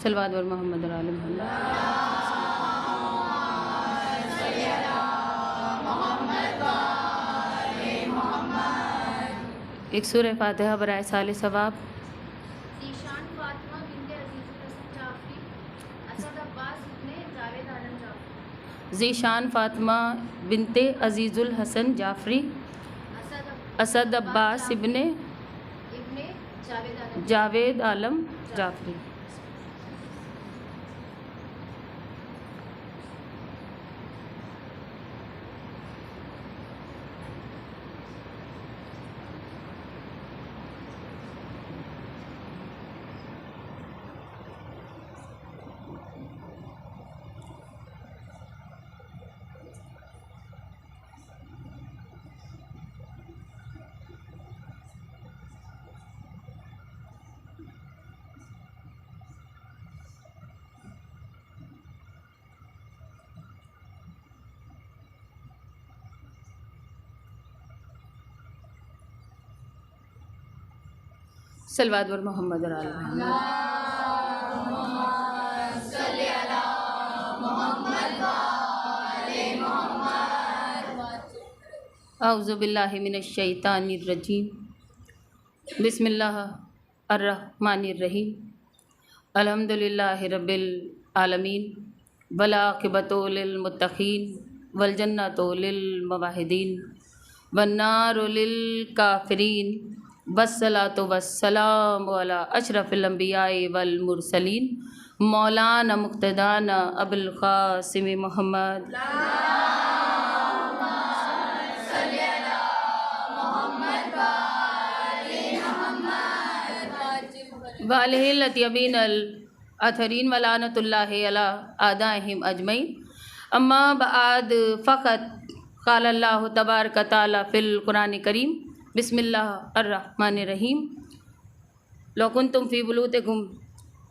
सलवात वर मोहम्मद और आले मोहम्मद। एक सूरह फातिहा बराए साले सवाब। ज़ीशान फातिमा बिन्ते अज़ीज़ुल हसन जाफ़री, असद अब्बास इब्ने जावेद आलम जाफ़री। ज़ीशान फातिमा बिन्ते अज़ीज़ुल हसन जाफ़री, असद अब्बास इब्ने जावेद आलम जाफ़री। सलवात वर मोहम्मद और आले मोहम्मद। औज़ु बिल्लाहि मिनश शैतानिर रजीम। बिस्मिल्लाहिर रहमानिर रहीम। अल्हम्दुलिल्लाहि रब्बिल आलमीन वल आक़िबतु लिल मुत्तक़ीन वल जन्नतु लिल मुवहिदीन वन नारु लिल काफ़िरीन वस्सलातु वस्सलामु अला अशरफिल अंबिया'i वल मुरसलीन मौलाना मुक़्तदाना अबुल क़ासिम मोहम्मद वालिहिल अतयबीनल अथरीन वलानतुल्लाहि अला आदाइहिम अजमईन। अम्मा बाद फ़क़त क़ाल अल्लाहु तबारक व तआला फ़िल कुरान करीम बिस्मिल्लाहिर्रहमानिर्रहीम। लौ कुन्तुम फ़ी बुयूतिकुम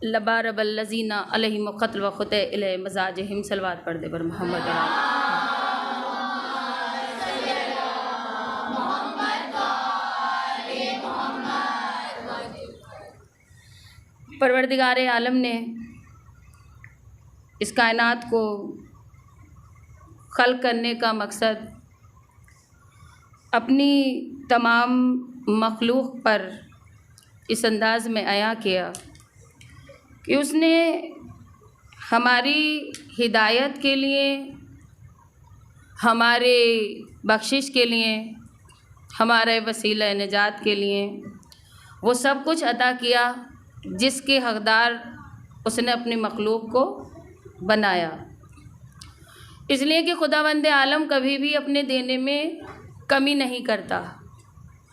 लबारबल्लज़ीना अलैहिमुल क़त्ल व ख़ुतिअ इलै मज़ाजिहिम। सलवात पढ़ दे बर मोहम्मद। परवरदिगार आलम ने इस कायनात को खल्क़ करने का मकसद अपनी तमाम मखलूक़ पर इस अंदाज़ में अया किया कि उसने हमारी हिदायत के लिए, हमारे बख्शिश के लिए, हमारे वसीला निजात के लिए वो सब कुछ अता किया जिसके हक़दार उसने अपनी मखलूक़ को बनाया। इसलिए कि खुदावंद आलम कभी भी अपने देने में कमी नहीं करता।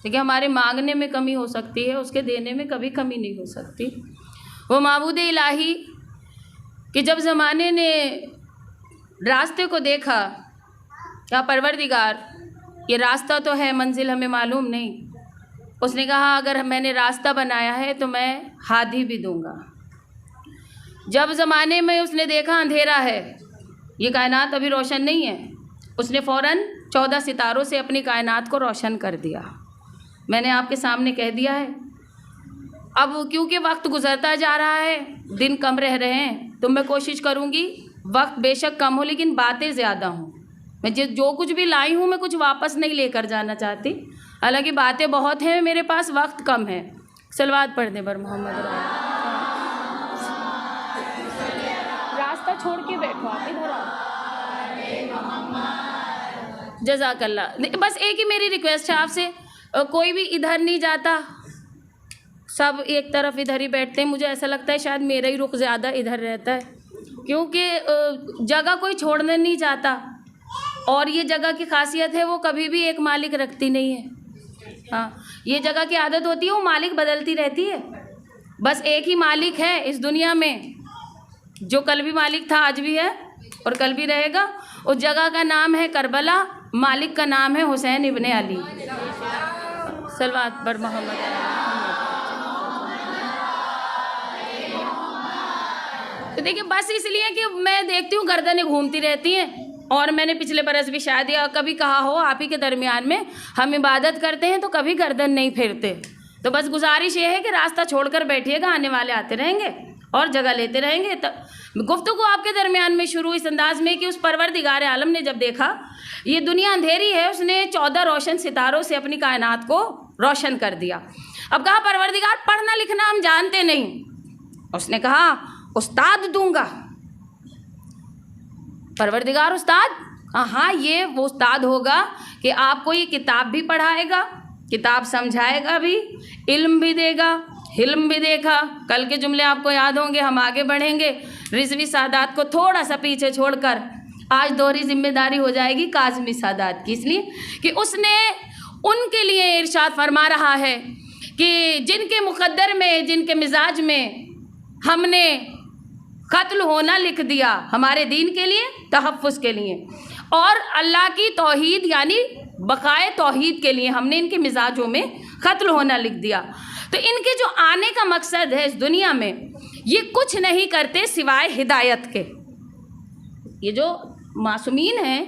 देखिए, हमारे मांगने में कमी हो सकती है, उसके देने में कभी कमी नहीं हो सकती। वो माबूद इलाही कि जब ज़माने ने रास्ते को देखा, या परवरदिगार ये रास्ता तो है, मंजिल हमें मालूम नहीं, उसने कहा अगर मैंने रास्ता बनाया है तो मैं हादी भी दूंगा। जब ज़माने में उसने देखा अंधेरा है, ये कायनात अभी रोशन नहीं है, उसने फ़ौरन 14 सितारों से अपनी कायनात को रोशन कर दिया। मैंने आपके सामने कह दिया है। अब क्योंकि वक्त गुज़रता जा रहा है, दिन कम रह रहे हैं, तो मैं कोशिश करूँगी वक्त बेशक कम हो लेकिन बातें ज़्यादा हों। मैं जो कुछ भी लाई हूँ मैं कुछ वापस नहीं लेकर जाना चाहती, हालांकि बातें बहुत हैं, मेरे पास वक्त कम है। सलवात पढ़ दे बर मोहम्मद। रास्ता छोड़ के बैठो आप, इधर आओ। जज़ाकल्लाह। बस एक ही मेरी रिक्वेस्ट है आपसे, कोई भी इधर नहीं जाता, सब एक तरफ इधर ही बैठते हैं। मुझे ऐसा लगता है शायद मेरा ही रुख ज़्यादा इधर रहता है, क्योंकि जगह कोई छोड़ने नहीं चाहता, और ये जगह की खासियत है वो कभी भी एक मालिक रखती नहीं है। हाँ, ये जगह की आदत होती है, वो मालिक बदलती रहती है। बस एक ही मालिक है इस दुनिया में, जो कल भी मालिक था, आज भी है और कल भी रहेगा। उस जगह का नाम है करबला, मालिक का नाम है हुसैन इब्ने अली। सलवात पर मोहम्मद। तो देखिए, बस इसलिए कि मैं देखती हूँ गर्दनें घूमती रहती हैं, और मैंने पिछले बरस भी शायद या कभी कहा हो, आप ही के दरमियान में हम इबादत करते हैं तो कभी गर्दन नहीं फेरते। तो बस गुजारिश ये है कि रास्ता छोड़कर बैठिएगा, आने वाले आते रहेंगे और जगह लेते रहेंगे। तो गुफ्तगू आपके दरमियान में शुरू इस अंदाज में कि उस परवरदिगार आलम ने जब देखा ये दुनिया अंधेरी है, उसने 14 रोशन सितारों से अपनी कायनात को रोशन कर दिया। अब कहा परवरदिगार पढ़ना लिखना हम जानते नहीं, उसने कहा उस्ताद दूंगा। परवरदिगार उस्ताद, हाँ ये वो उस्ताद होगा कि आपको ये किताब भी पढ़ाएगा, किताब समझाएगा भी, इल्म भी देगा, हिल्म भी देखा। कल के जुमले आपको याद होंगे, हम आगे बढ़ेंगे। रिजवी सादात को थोड़ा सा पीछे छोड़कर आज दोहरी जिम्मेदारी हो जाएगी काज़मी सादात की, इसलिए कि उसने उनके लिए इरशाद फरमा रहा है कि जिनके मुक़द्दर में, जिनके मिजाज में हमने कत्ल होना लिख दिया हमारे दीन के लिए, तहफ़्फ़ुज़ के लिए, और अल्लाह की तौहीद यानी बक़ाए तौहीद के लिए हमने इनके मिजाजों में कत्ल होना लिख दिया। तो इनके जो आने का मकसद है इस दुनिया में, ये कुछ नहीं करते सिवाय हिदायत के। ये जो मासूमीन हैं,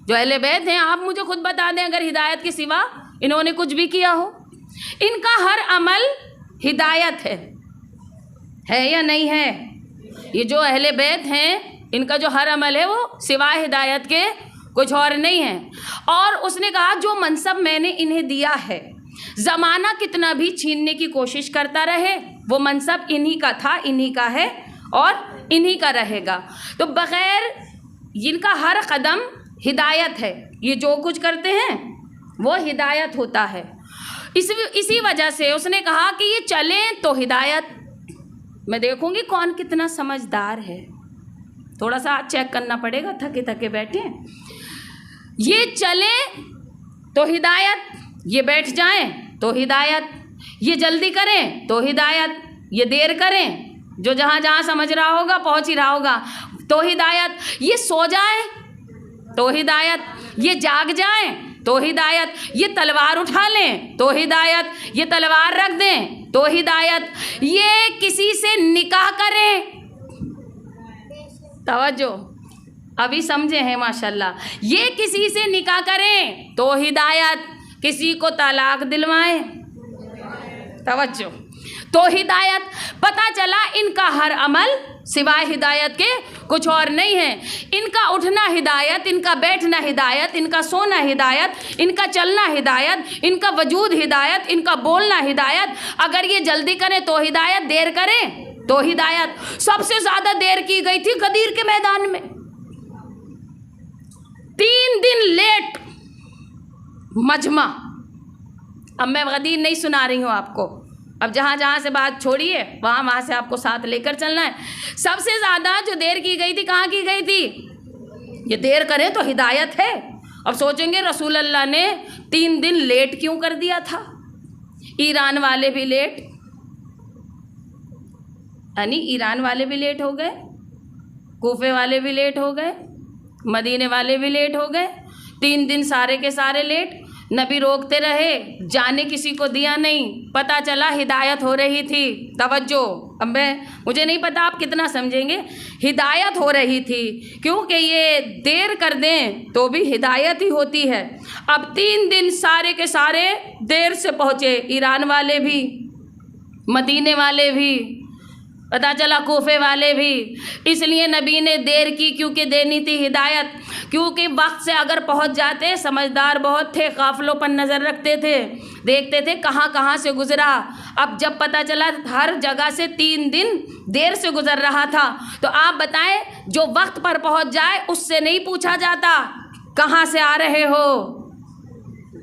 जो अहले बैत हैं, आप मुझे खुद बता दें अगर हिदायत के सिवा इन्होंने कुछ भी किया हो। इनका हर अमल हिदायत है या नहीं है? ये जो अहले बैत हैं, इनका जो हर अमल है वो सिवाय हिदायत के कुछ और नहीं है। और उसने कहा जो मनसब मैंने इन्हें दिया है, ज़माना कितना भी छीनने की कोशिश करता रहे, वो मनसब इन्हीं का था, इन्हीं का है और इन्हीं का रहेगा। तो बग़ैर जिनका हर कदम हिदायत है, ये जो कुछ करते हैं वो हिदायत होता है। इसी वजह से उसने कहा कि ये चलें तो हिदायत, मैं देखूंगी कौन कितना समझदार है। थोड़ा सा चेक करना पड़ेगा, थके थके बैठे। ये चले तो हिदायत, ये बैठ जाएं तो हिदायत, ये जल्दी करें तो हिदायत, ये देर करें, जो जहाँ जहाँ समझ रहा होगा पहुँच ही रहा होगा तो हिदायत, ये सो जाएं तो हिदायत, ये जाग जाएं तो हिदायत, ये तलवार उठा लें तो हिदायत, ये तलवार रख दें तो हिदायत, ये किसी से निकाह करें, तवज्जो अभी समझे हैं माशाल्लाह, ये किसी से निकाह करें तो हिदायत, किसी को तलाक दिलवाएं, तवज्जो तो हिदायत। पता चला इनका हर अमल सिवाय हिदायत के कुछ और नहीं है। इनका उठना हिदायत, इनका बैठना हिदायत, इनका सोना हिदायत, इनका चलना हिदायत, इनका वजूद हिदायत, इनका बोलना हिदायत। अगर ये जल्दी करें तो हिदायत, देर करें तो हिदायत। सबसे ज़्यादा देर की गई थी गदीर के मैदान में, 3 दिन लेट मजमा। अब मैं गदीर नहीं सुना रही हूँ आपको, अब जहाँ जहाँ से बात छोड़िए वहाँ वहाँ से आपको साथ लेकर चलना है। सबसे ज़्यादा जो देर की गई थी, कहाँ की गई थी? ये देर करें तो हिदायत है। अब सोचेंगे रसूल अल्लाह ने 3 दिन लेट क्यों कर दिया था? ईरान वाले भी लेट, यानी ईरान वाले भी लेट हो गए, कूफे वाले भी लेट हो गए, मदीने वाले भी लेट हो गए, 3 दिन सारे के सारे लेट। नबी रोकते रहे, जाने किसी को दिया नहीं, पता चला हिदायत हो रही थी। तवज्जो, अब मुझे नहीं पता आप कितना समझेंगे, हिदायत हो रही थी, क्योंकि ये देर कर दें तो भी हिदायत ही होती है। अब 3 दिन सारे के सारे देर से पहुँचे, ईरान वाले भी, मदीने वाले भी, पता चला कूफे वाले भी। इसलिए नबी ने देर की क्योंकि देनी थी हिदायत, क्योंकि वक्त से अगर पहुंच जाते, समझदार बहुत थे, काफ़िलों पर नज़र रखते थे, देखते थे कहाँ कहाँ से गुजरा। अब जब पता चला हर जगह से 3 दिन देर से गुजर रहा था, तो आप बताएं जो वक्त पर पहुंच जाए उससे नहीं पूछा जाता कहाँ से आ रहे हो।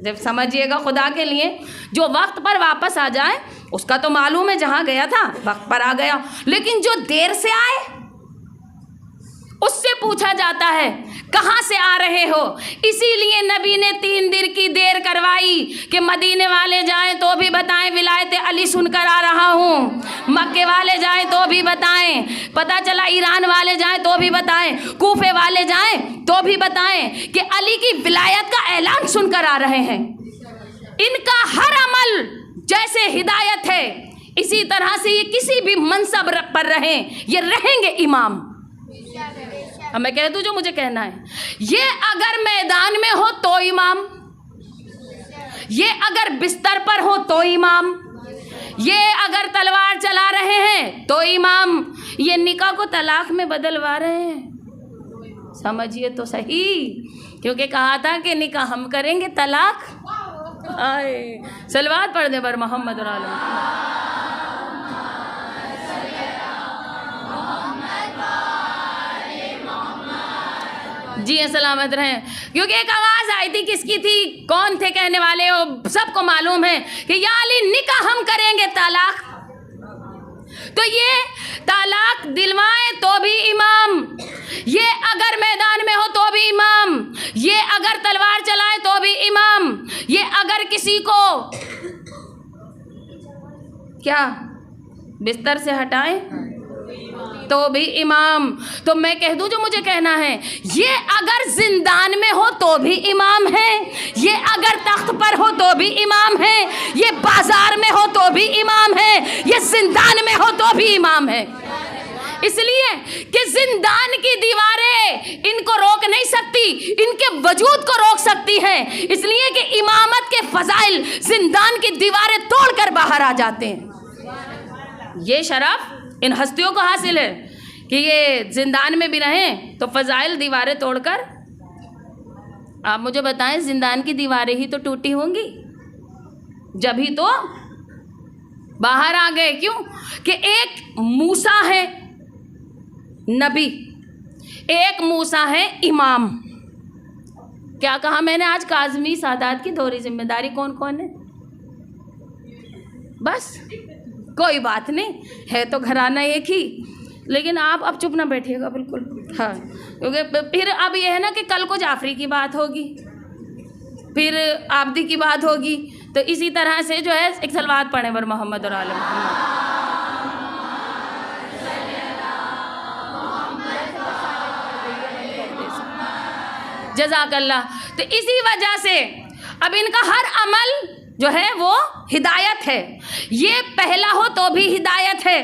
जब समझिएगा खुदा के लिए, जो वक्त पर वापस आ जाए उसका तो मालूम है जहाँ गया था वक्त पर आ गया, लेकिन जो देर से आए उससे पूछा जाता है कहाँ से आ रहे हो। इसीलिए नबी ने 3 दिन की देर करवाई कि मदीने वाले जाएं तो भी बताएं विलायत अली सुनकर आ रहा हूँ, मक्के वाले जाएं तो भी बताएं, पता चला ईरान वाले जाएं तो भी बताएं, कूफे वाले जाएं तो भी बताएं कि अली की विलायत का ऐलान सुनकर आ रहे हैं। इनका हर अमल जैसे हिदायत है, इसी तरह से ये किसी भी मनसब पर रहें, ये रहेंगे इमाम। अब मैं कह दूं जो मुझे कहना है, ये अगर मैदान में हो तो इमाम, ये अगर बिस्तर पर हो तो इमाम, ये अगर तलवार चला रहे हैं तो इमाम, ये निकाह को तलाक में बदलवा रहे हैं। समझिए तो सही, क्योंकि कहा था कि निकाह हम करेंगे, तलाक आए। सलवात पढ़ दे बर मोहम्मद और आलम। जी सलामत रहें। क्योंकि एक आवाज़ आई थी, किसकी थी, कौन थे कहने वाले, वो सबको मालूम है कि या अली निकाह हम करेंगे, तलाक। तो ये तलाक दिलवाए तो भी इमाम, ये अगर मैदान में हो तो भी इमाम, ये अगर तलवार चलाए तो भी इमाम, ये अगर किसी को क्या बिस्तर से हटाए तो भी इमाम। तो मैं कह दूं जो मुझे कहना है, ये अगर जिंदान में हो तो भी इमाम है, ये अगर तख्त पर हो तो भी इमाम है, ये बाजार में हो तो भी इमाम है, ये जिंदान में हो तो भी इमाम है। इसलिए कि जिंदान की दीवारें इनको रोक नहीं सकती, इनके वजूद को रोक सकती है। इसलिए कि इमामत के फजाइल जिंदान की दीवारें तोड़कर बाहर आ जाते हैं। ये शरफ इन हस्तियों को हासिल है कि ये जिंदान में भी रहें तो फजाइल दीवारें तोड़कर। आप मुझे बताएं, जिंदान की दीवारें ही तो टूटी होंगी, जब ही तो बाहर आ गए। क्यों कि एक मूसा है नबी, एक मूसा है इमाम। क्या कहा मैंने आज, काज़मी सादात की दोहरी जिम्मेदारी कौन कौन है? बस कोई बात नहीं है, तो घराना एक ही, लेकिन आप अब चुप ना बैठिएगा बिल्कुल। हाँ, क्योंकि फिर अब ये है ना कि कल को जाफरी की बात होगी, फिर आबदी की बात होगी, तो इसी तरह से जो है एक सलवात पढ़े बर मोहम्मद और आले मोहम्मद। जज़ाकल्लाह। तो इसी वजह से अब इनका हर अमल जो है वो हिदायत है। ये पहला हो तो भी हिदायत है,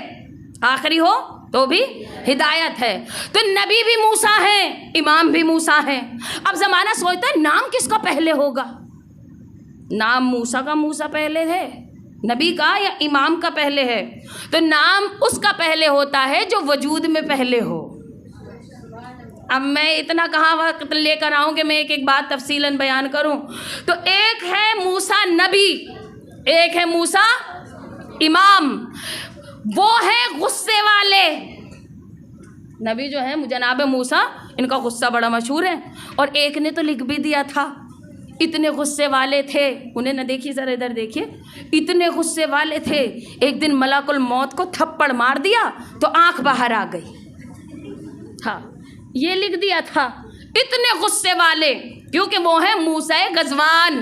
आखिरी हो तो भी हिदायत है। तो नबी भी मूसा है, इमाम भी मूसा है। अब ज़माना सोचता है नाम किसका पहले होगा, नाम मूसा का मूसा पहले है, नबी का या इमाम का पहले है? तो नाम उसका पहले होता है जो वजूद में पहले हो। अब मैं इतना कहाँ वक्त लेकर आऊँ कि मैं एक एक बात तफसीलन बयान करूँ। तो एक है मूसा नबी, एक है मूसा इमाम। वो है गुस्से वाले नबी जो है जनाब मूसा, इनका गुस्सा बड़ा मशहूर है। और एक ने तो लिख भी दिया था, इतने गुस्से वाले थे, उन्हें न देखिए ज़रा इधर देखिए, इतने गुस्से वाले थे, एक दिन मलाकुल मौत को थप्पड़ मार दिया तो आँख बाहर आ गई। हाँ, ये लिख दिया था, इतने गुस्से वाले, क्योंकि वो है मूसा गजवान,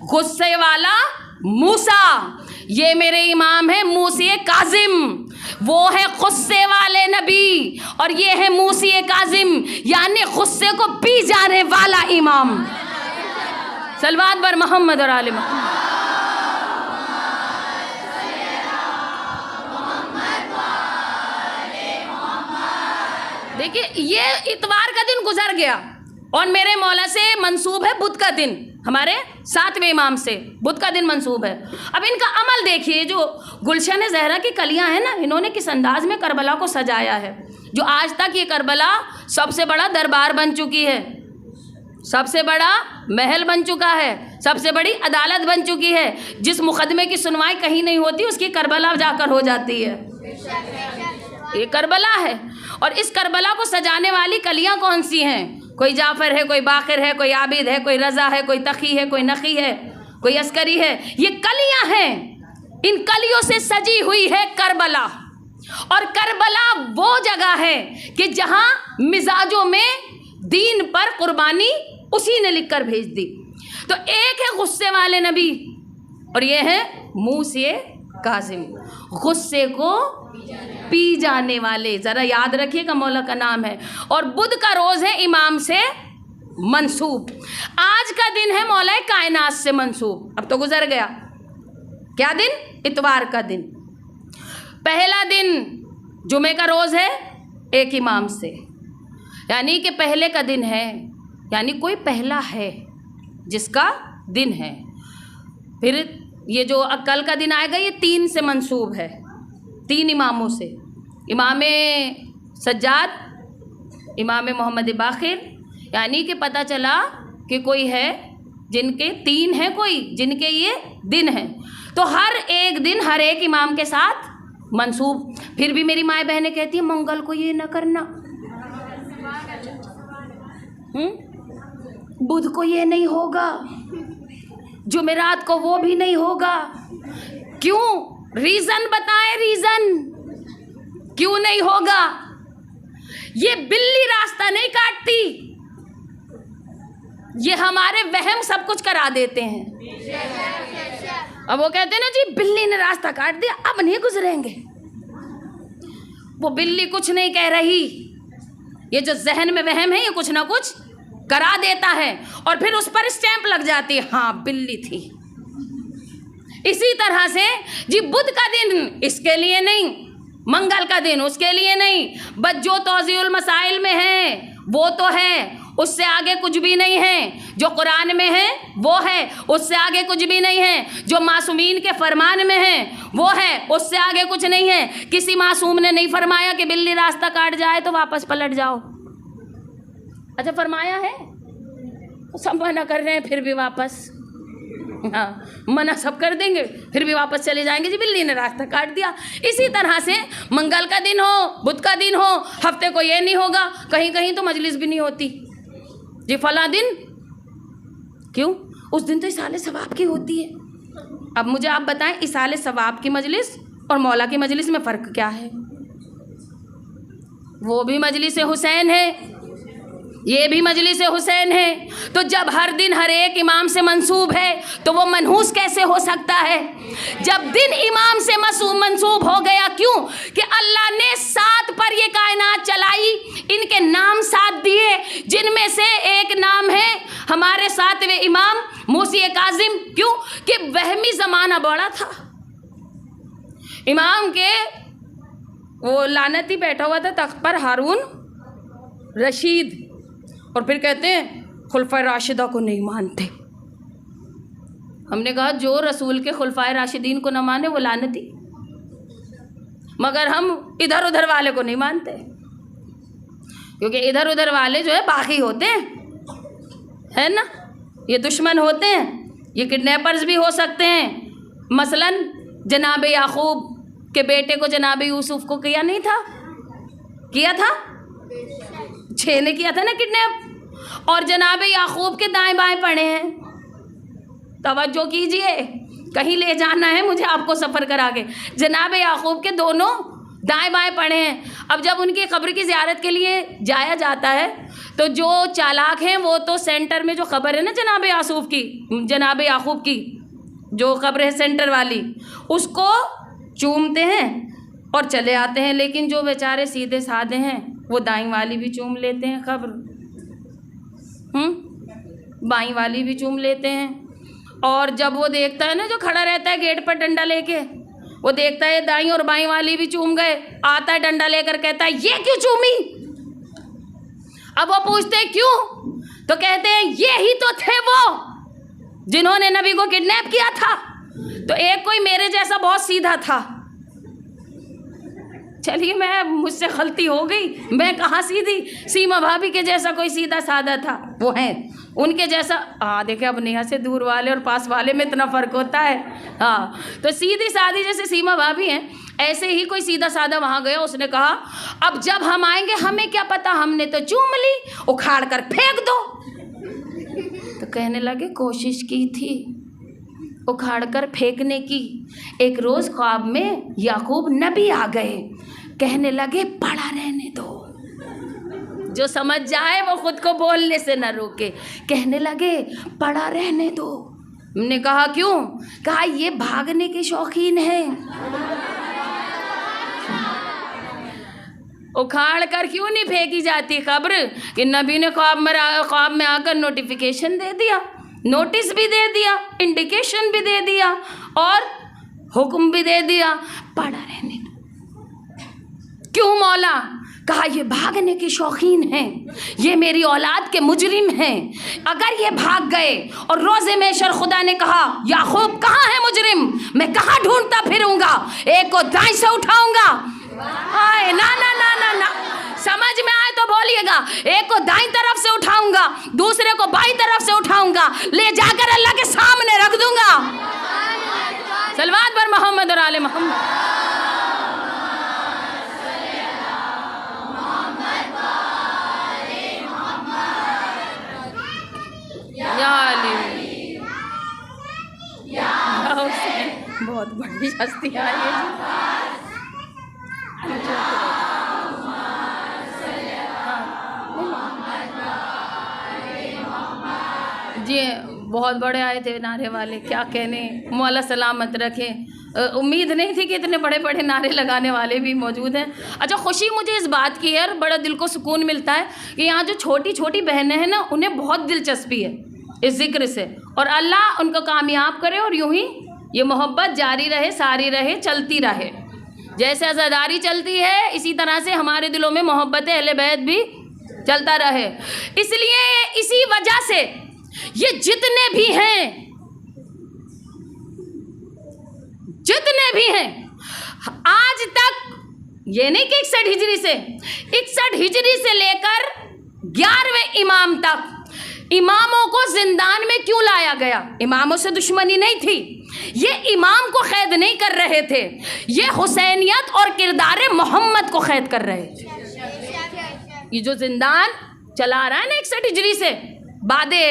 गुस्से वाला मूसा। ये मेरे इमाम है मूसी काजिम, वो है गुस्से वाले नबी, और ये है मूसी काजिम यानी गुस्से को पी जाने वाला इमाम। सलवात बर मोहम्मद और आले मोहम्मद। देखिए, ये इतवार का दिन गुजर गया और मेरे मौला से मंसूब है बुध का दिन, हमारे 7वें इमाम से बुध का दिन मंसूब है। अब इनका अमल देखिए, जो गुलशन ज़हरा की कलियां हैं ना, इन्होंने किस अंदाज में करबला को सजाया है। जो आज तक ये करबला सबसे बड़ा दरबार बन चुकी है, सबसे बड़ा महल बन चुका है, सबसे बड़ी अदालत बन चुकी है। जिस मुकदमे की सुनवाई कहीं नहीं होती, उसकी करबला जाकर हो जाती है। ये करबला है। और इस करबला को सजाने वाली कलियां कौन सी हैं? कोई जाफ़र है, कोई बाक़िर है, कोई आबिद है, कोई रज़ा है, कोई तक़ी है, कोई नक़ी है, कोई अस्करी है। ये कलियां हैं, इन कलियों से सजी हुई है करबला। और करबला वो जगह है कि जहां मिजाजों में दीन पर कुर्बानी उसी ने लिख कर भेज दी। तो एक है गुस्से वाले नबी और ये है मूसा काज़िम, गुस्से को पी जाने वाले। ज़रा याद रखिएगा, मौला का नाम है। और बुध का रोज़ है इमाम से मंसूब। आज का दिन है मौला कायनात से मंसूब। अब तो गुजर गया। क्या दिन? इतवार का दिन। पहला दिन जुमे का रोज़ है एक इमाम से, यानी कि पहले का दिन है, यानी कोई पहला है जिसका दिन है। फिर ये जो कल का दिन आएगा ये 3 से मंसूब है, 3 इमामों से। इमाम सज्जाद, इमाम मोहम्मद बाखिर, यानी कि पता चला कि कोई है जिनके 3 हैं, कोई जिनके ये दिन हैं। तो हर एक दिन हर एक इमाम के साथ मंसूब। फिर भी मेरी माएँ बहनें कहती हैं मंगल को ये ना करना, बुध को ये नहीं होगा, जुमेरात को वो भी नहीं होगा। क्यों? रीज़न बताएं, रीज़न क्यों नहीं होगा? ये बिल्ली रास्ता नहीं काटती, ये हमारे वहम सब कुछ करा देते हैं। अब वो कहते हैं ना जी बिल्ली ने रास्ता काट दिया, अब नहीं गुजरेंगे। वो बिल्ली कुछ नहीं कह रही, ये जो जहन में वहम है ये कुछ ना कुछ करा देता है और फिर उस पर स्टैंप लग जाती है, हाँ बिल्ली थी। इसी तरह से जी बुध का दिन इसके लिए नहीं, मंगल का दिन उसके लिए नहीं, बस जो तौज़ीउल मसाइल में है वो तो है, उससे आगे कुछ भी नहीं है। जो कुरान में है वो है, उससे आगे कुछ भी नहीं है। जो मासूमीन के फरमान में है वो है, उससे आगे कुछ नहीं है। किसी मासूम ने नहीं फरमाया कि बिल्ली रास्ता काट जाए तो वापस पलट जाओ। अच्छा फरमाया है? सब मना कर रहे हैं फिर भी वापस, हाँ मना सब कर देंगे फिर भी वापस चले जाएंगे जी बिल्ली ने रास्ता काट दिया। इसी तरह से मंगल का दिन हो, बुध का दिन हो, हफ्ते को ये नहीं होगा, कहीं कहीं तो मजलिस भी नहीं होती जी फला दिन। क्यों? उस दिन तो इसाले सवाब की होती है। अब मुझे आप बताएं इसाले सवाब की मजलिस और मौला की मजलिस में फ़र्क क्या है? वो भी मजलिस हुसैन है, ये भी मजलिस हुसैन है। तो जब हर दिन हर एक इमाम से मंसूब है तो वो मनहूस कैसे हो सकता है? जब दिन इमाम से मंसूब हो गया, क्यों कि अल्लाह ने 7 पर ये कायनात चलाई, इनके नाम 7 दिए, जिनमें से एक नाम है हमारे 7वें इमाम मूसी काजिम। क्यों कि वहमी ज़माना बड़ा था, इमाम के वो लानती बैठा हुआ था तख्त पर, हारून रशीद, और फिर कहते हैं खुलफाए राशिदा को नहीं मानते। हमने कहा जो रसूल के खुलफाए राशिदीन को न माने वो लानती, मगर हम इधर उधर वाले को नहीं मानते, क्योंकि इधर उधर वाले जो है बागी होते हैं, है ना, ये दुश्मन होते हैं, ये किडनैपर्स भी हो सकते हैं। मसलन जनाब याकूब के बेटे को जनाब यूसुफ को किया नहीं था, किया था, 6 ने किया था ना किडनैप, और जनाब याकूब के दाएं बाएं पड़े हैं। तवज्जो कीजिए, कहीं ले जाना है मुझे आपको सफ़र करा के। जनाब याकूब के दोनों दाएं बाएं पड़े हैं। अब जब उनकी कब्र की ज़ियारत के लिए जाया जाता है तो जो चालाक हैं वो तो सेंटर में जो कब्र है ना जनाब याकूब की जो कब्र है सेंटर वाली, उसको चूमते हैं और चले आते हैं। लेकिन जो बेचारे सीधे साधे हैं वो दाईं वाली भी चूम लेते हैं कब्र, बाईं वाली भी चूम लेते हैं। और जब वो देखता है ना जो खड़ा रहता है गेट पर डंडा लेके, वो देखता है दाईं और बाईं वाली भी चूम गए, आता है डंडा लेकर कहता है ये क्यों चूमी? अब वो पूछते हैं क्यों, तो कहते हैं ये ही तो थे वो जिन्होंने नबी को किडनैप किया था। तो एक कोई मेरे जैसा बहुत सीधा था, चलिए मैं मुझसे गलती हो गई, मैं कहाँ सीधी, सीमा भाभी के जैसा कोई सीधा साधा था, वो हैं उनके जैसा। हाँ देखे अब नेहा से दूर वाले और पास वाले में इतना फ़र्क होता है। हाँ तो सीधी सादी जैसे सीमा भाभी हैं, ऐसे ही कोई सीधा साधा वहाँ गया, उसने कहा अब जब हम आएंगे हमें क्या पता, हमने तो चूम ली, उखाड़ कर फेंक दो। तो कहने लगे कोशिश की थी उखाड़ कर फेंकने की। एक रोज़ ख्वाब में याकूब नबी आ गए, कहने लगे पड़ा रहने दो, जो समझ जाए वो खुद को बोलने से न रोके। कहने लगे पड़ा रहने दो। हमने कहा क्यों? कहा ये भागने के शौकीन हैं। उखाड़ कर क्यों नहीं फेंकी जाती कब्र कि नबी ने ख्वाब में आकर नोटिफिकेशन दे दिया, नोटिस भी दे दिया, इंडिकेशन भी दे दिया और हुक्म भी दे दिया, पड़ा रहने दो। क्यों मौला? कहा ये भागने के शौकीन हैं, ये मेरी औलाद के मुजरिम हैं। अगर ये भाग गए और रोज़े महशर खुदा ने कहा याकूब कहाँ है मुजरिम, मैं कहाँ ढूंढता फिरूंगा, एक को दाएं से उठाऊंगा, आए ना ना ना ना ना, समझ में आए तो बोलिएगा, एक को दाईं तरफ से उठाऊंगा, दूसरे को बाईं तरफ से उठाऊंगा, ले जाकर अल्लाह के सामने रख दूंगा। सलवात पर मोहम्मद और आले मोहम्मद। बहुत बड़ी हस्तियाँ ये जी, बहुत बड़े आए थे नारे वाले, क्या कहने, मौला सलामत रखें। उम्मीद नहीं थी कि इतने बड़े बड़े नारे लगाने वाले भी मौजूद हैं। अच्छा, खुशी मुझे इस बात की है और बड़ा दिल को सुकून मिलता है कि यहाँ जो छोटी छोटी बहनें हैं ना, उन्हें बहुत दिलचस्पी है इस जिक्र से, और अल्लाह उनको कामयाब करे और यूं ही ये मोहब्बत जारी रहे, सारी रहे, चलती रहे। जैसे अज़ादारी चलती है इसी तरह से हमारे दिलों में मोहब्बत अहले बैत भी चलता रहे। इसलिए इसी वजह से ये जितने भी हैं आज तक, ये नहीं कि 61 हिजरी से, 61 हिजरी से लेकर 11वें इमाम तक इमामों को जिंदान में क्यों लाया गया? इमामों से दुश्मनी नहीं थी, ये इमाम को कैद नहीं कर रहे थे, ये हुसैनियत और किरदार मोहम्मद को कैद कर रहे थे। ये जो जिंदान चला रहा है ना 61 हिजरी से बादे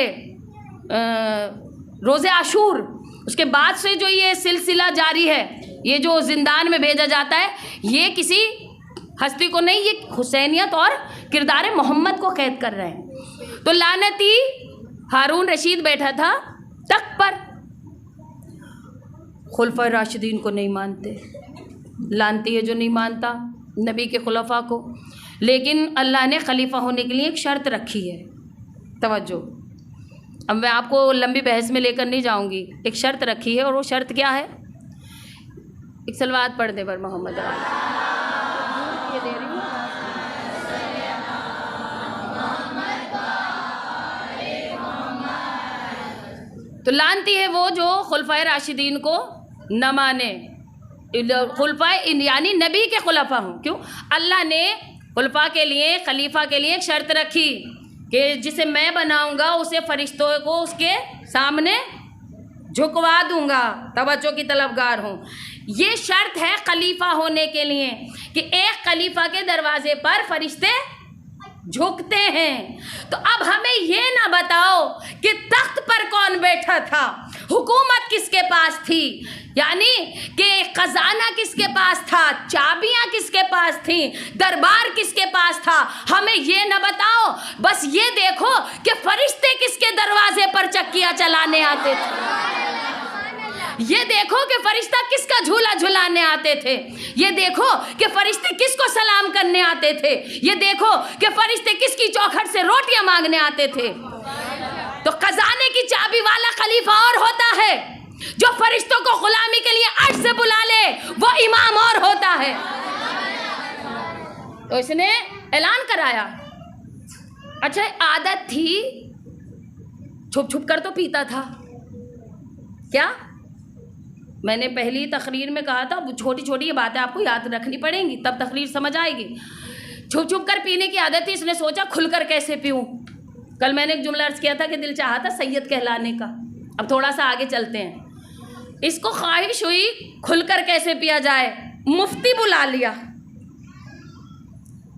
रोज़े आशूर, उसके बाद से जो ये सिलसिला जारी है, ये जो जिंदान में भेजा जाता है, ये किसी हस्ती को नहीं, ये हुसैनियत और किरदार मोहम्मद को कैद कर रहे हैं। तो लानती हारून रशीद बैठा था तख्त पर, खुलफा राशिदीन को नहीं मानते, लानती है जो नहीं मानता नबी के खुलफा को। लेकिन अल्लाह ने खलीफा होने के लिए एक शर्त रखी है, तवज्जो, अब मैं आपको लंबी बहस में लेकर नहीं जाऊंगी, एक शर्त रखी है और वो शर्त क्या है? एक सलवात पढ़ दे पर मोहम्मद। ये दे रही हूँ। तो लानती है वो जो खुलफाए राशिदीन को न माने, खुलफाए यानी नबी के खुलफा हों। क्यों? अल्लाह ने खुलफा के लिए, खलीफा के लिए एक शर्त रखी कि जिसे मैं बनाऊंगा उसे फरिश्तों को उसके सामने झुकवा दूंगा, तवज्जो की तलबगार हूँ। ये शर्त है खलीफा होने के लिए कि एक खलीफा के दरवाजे पर फरिश्ते झुकते हैं। तो अब हमें ये ना बताओ कि तख्त पर कौन बैठा था, हुकूमत किसके पास थी, यानी कि खजाना किसके पास था, चाबियां किसके पास थी, दरबार किसके पास था, हमें ये ना बताओ। बस ये देखो कि फरिश्ते किसके दरवाजे पर चक्कियां चलाने आते थे, ये देखो कि फरिश्ता किसका झूला झुलाने आते थे, ये देखो कि फरिश्ते किसको सलाम करने आते थे, ये देखो कि फरिश्ते किसकी चौखट से रोटियां मांगने आते थे। तो खजाने की चाबी वाला खलीफा और होता है, जो फरिश्तों को गुलामी के लिए अर्श से बुला ले वो इमाम और होता है। तो इसने ऐलान कराया। अच्छा, आदत थी, छुप छुप कर तो पीता था। क्या मैंने पहली तकरीर में कहा था, छोटी छोटी ये बातें आपको याद रखनी पड़ेंगी, तब तकरीर समझ आएगी। छुप छुप कर पीने की आदत थी, इसने सोचा खुलकर कैसे पीऊँ। कल मैंने एक जुमला अर्ज किया था कि दिल चाहा था सैयद कहलाने का। अब थोड़ा सा आगे चलते हैं। इसको ख्वाहिश हुई खुलकर कैसे पिया जाए, मुफ्ती बुला लिया,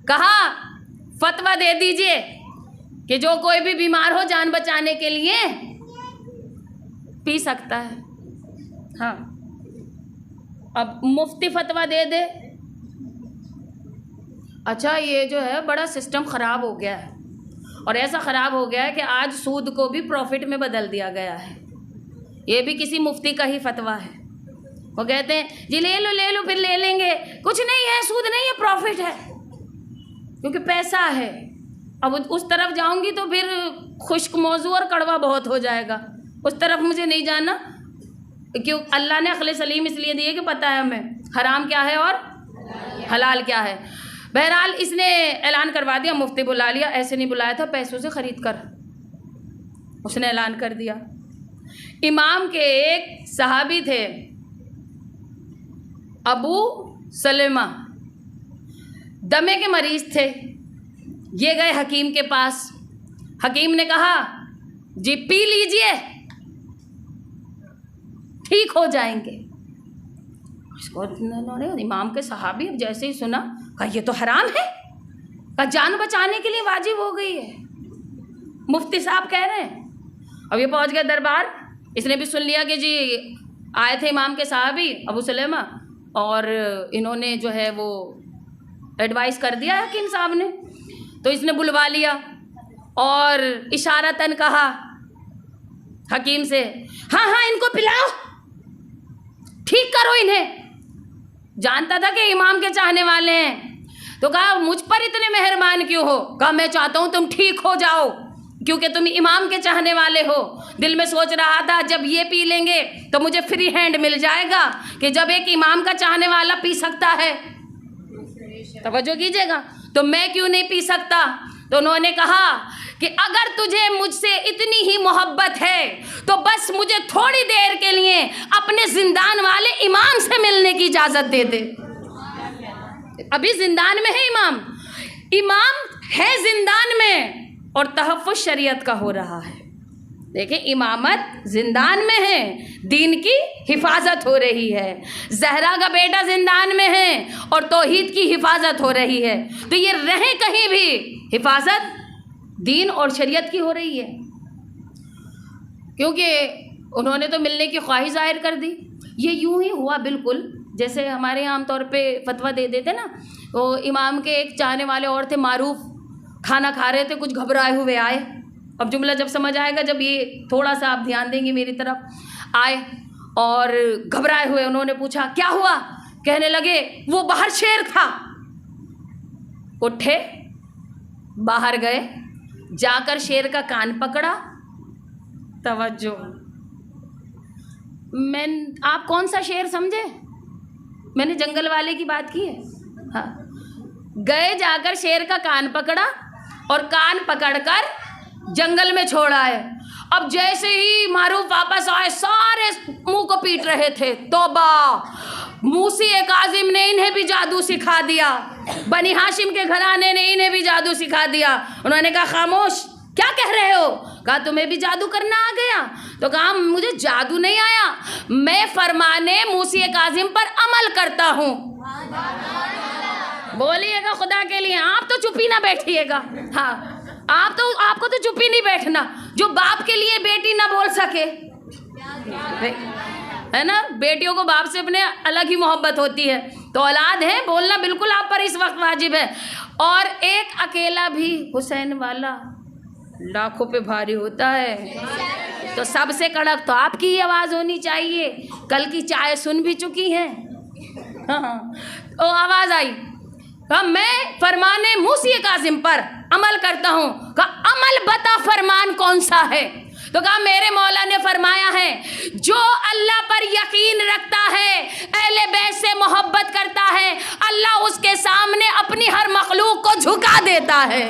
कहा फतवा दे दीजिए कि जो कोई भी बीमार हो जान बचाने के लिए पी सकता है। हाँ, अब मुफ्ती फतवा दे दे। अच्छा, ये जो है बड़ा सिस्टम ख़राब हो गया है, और ऐसा ख़राब हो गया है कि आज सूद को भी प्रॉफिट में बदल दिया गया है। ये भी किसी मुफ्ती का ही फतवा है। वो कहते हैं जी ले लो फिर ले लेंगे, कुछ नहीं है, सूद नहीं है, प्रॉफिट है। क्योंकि पैसा है। अब उस तरफ जाऊंगी तो फिर खुश्क मौजू और कड़वा बहुत हो जाएगा, उस तरफ मुझे नहीं जाना। क्यों? अल्लाह ने अक्ल सलीम इसलिए दी है कि पता है हमें हराम क्या है और हलाल क्या है। बहरहाल इसने ऐलान करवा दिया, मुफ्ती बुला लिया, ऐसे नहीं बुलाया था, पैसों से ख़रीद कर उसने ऐलान कर दिया। इमाम के एक सहाबी थे अबू सलेमा, दमे के मरीज़ थे। ये गए हकीम के पास। हकीम ने कहा जी पी लीजिए, ठीक हो जाएंगे। इसको इमाम के सहाबी अब जैसे ही सुना, कहा ये तो हराम है, कहा जान बचाने के लिए वाजिब हो गई है, मुफ्ती साहब कह रहे हैं। अब ये पहुंच गया दरबार, इसने भी सुन लिया कि जी आए थे इमाम के सहाबी अबू सलेमा और इन्होंने जो है वो एडवाइस कर दिया हकीम साहब ने। तो इसने बुलवा लिया और इशारतन कहा हकीम से, हाँ हाँ इनको पिलाओ, ठीक करो इन्हें। जानता था कि इमाम के चाहने वाले हैं, तो कहा मुझ पर इतने मेहरबान क्यों हो? कहा मैं चाहता हूँ तुम ठीक हो जाओ, क्योंकि तुम इमाम के चाहने वाले हो। दिल में सोच रहा था जब ये पी लेंगे तो मुझे फ्री हैंड मिल जाएगा कि जब एक इमाम का चाहने वाला पी सकता है, तवज्जो कीजिएगा, तो मैं क्यों नहीं पी सकता। तो उन्होंने कहा कि अगर तुझे मुझसे इतनी ही मोहब्बत है तो बस मुझे थोड़ी देर के लिए अपने जिंदान वाले इमाम से मिलने की इजाज़त दे दे। अभी जिंदान में है इमाम, इमाम है जिंदान में और तहफ़्फ़ुज़ शरीयत का हो रहा है। देखिए इमामत जिंदान में है, दीन की हिफाजत हो रही है। जहरा का बेटा जिंदान में है और तौहीद की हिफाजत हो रही है। तो ये रहे कहीं भी हिफाजत दीन और शरीयत की हो रही है, क्योंकि उन्होंने तो मिलने की ख्वाहिश जाहिर कर दी। ये यूं ही हुआ बिल्कुल जैसे हमारे यहाँ आमतौर पे फतवा दे देते ना। वो इमाम के एक चाहने वाले और थे मारूफ, खाना खा रहे थे, कुछ घबराए हुए आए। अब जुमला जब समझ आएगा, जब ये थोड़ा सा आप ध्यान देंगे मेरी तरफ। आए और घबराए हुए उन्होंने पूछा क्या हुआ? कहने लगे वो बाहर शेर था। उठे, बाहर गए, जाकर शेर का कान पकड़ा। तवज्जो, आप कौन सा शेर समझे? मैंने जंगल वाले की बात की है। हाँ, गए, जाकर शेर का कान पकड़ा और कान पकड़कर जंगल में छोड़ा है। अब जैसे ही मारूफ वापस आए, सारे मुंह को पीट रहे थे। तौबा, मूसी काजिम ने इन्हें भी जादू सिखा दिया, बनी हाशिम के घराने ने इन्हें भी जादू सिखा दिया। उन्होंने कहा खामोश, क्या कह रहे हो? कहा तुम्हें भी जादू करना आ गया? तो कहा मुझे जादू नहीं आया, मैं फरमाने मूसी काजिम पर अमल करता हूँ। बोलिएगा खुदा के लिए, आप तो चुप ही ना बैठिएगा। हाँ, आपको तो चुप ही नहीं बैठना। जो बाप के लिए बेटी ना बोल सके, है ना, बेटियों को बाप से अपने अलग ही मोहब्बत होती है, तो औलाद है, बोलना बिल्कुल आप पर इस वक्त वाजिब है। और एक अकेला भी हुसैन वाला लाखों पे भारी होता है, तो सबसे कड़क तो आपकी ही आवाज़ होनी चाहिए। कल की चाय सुन भी चुकी हैं। हाँ, तो आवाज़ आई, कहा मैं फरमाने मूसी काजिम पर अमल करता हूँ। कहा अमल बता, फरमान कौन सा है? तो कहा मेरे मौला ने फरमाया है जो अल्लाह पर यकीन रखता है, अहले बैत से मोहब्बत करता है, अल्लाह उसके सामने अपनी हर मखलूक को झुका देता है।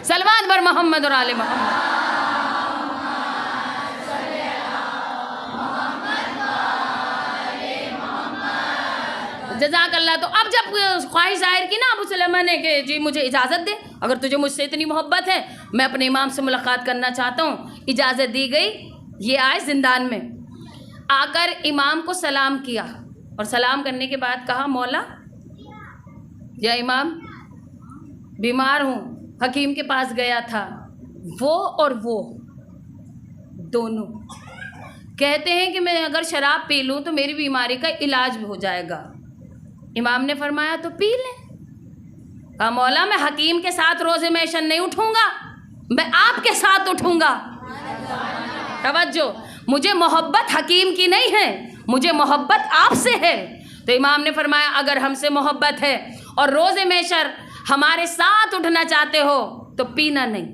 सलवात बर मोहम्मद और आले मोहम्मद। जज़ाकल्लाह। तो अब जब ख्वाहिश जाहिर की ना अबू सलेमा ने कि जी मुझे इजाज़त दे, अगर तुझे मुझसे इतनी मोहब्बत है, मैं अपने इमाम से मुलाकात करना चाहता हूँ। इजाज़त दी गई। ये आए जिंदान में, आकर इमाम को सलाम किया और सलाम करने के बाद कहा मौला या इमाम, बीमार हूँ, हकीम के पास गया था, वो और वो दोनों कहते हैं कि मैं अगर शराब पी लूँ तो मेरी बीमारी का इलाज हो जाएगा। इमाम ने फरमाया तो पी ले। कहा मौला मैं हकीम के साथ रोज़े महशर नहीं उठूँगा, मैं आपके साथ उठूँगा। तवज्जो, मुझे मोहब्बत हकीम की नहीं है, मुझे मोहब्बत आपसे है। तो इमाम ने फरमाया अगर हमसे मोहब्बत है और रोज़े महशर हमारे साथ उठना चाहते हो तो पीना नहीं,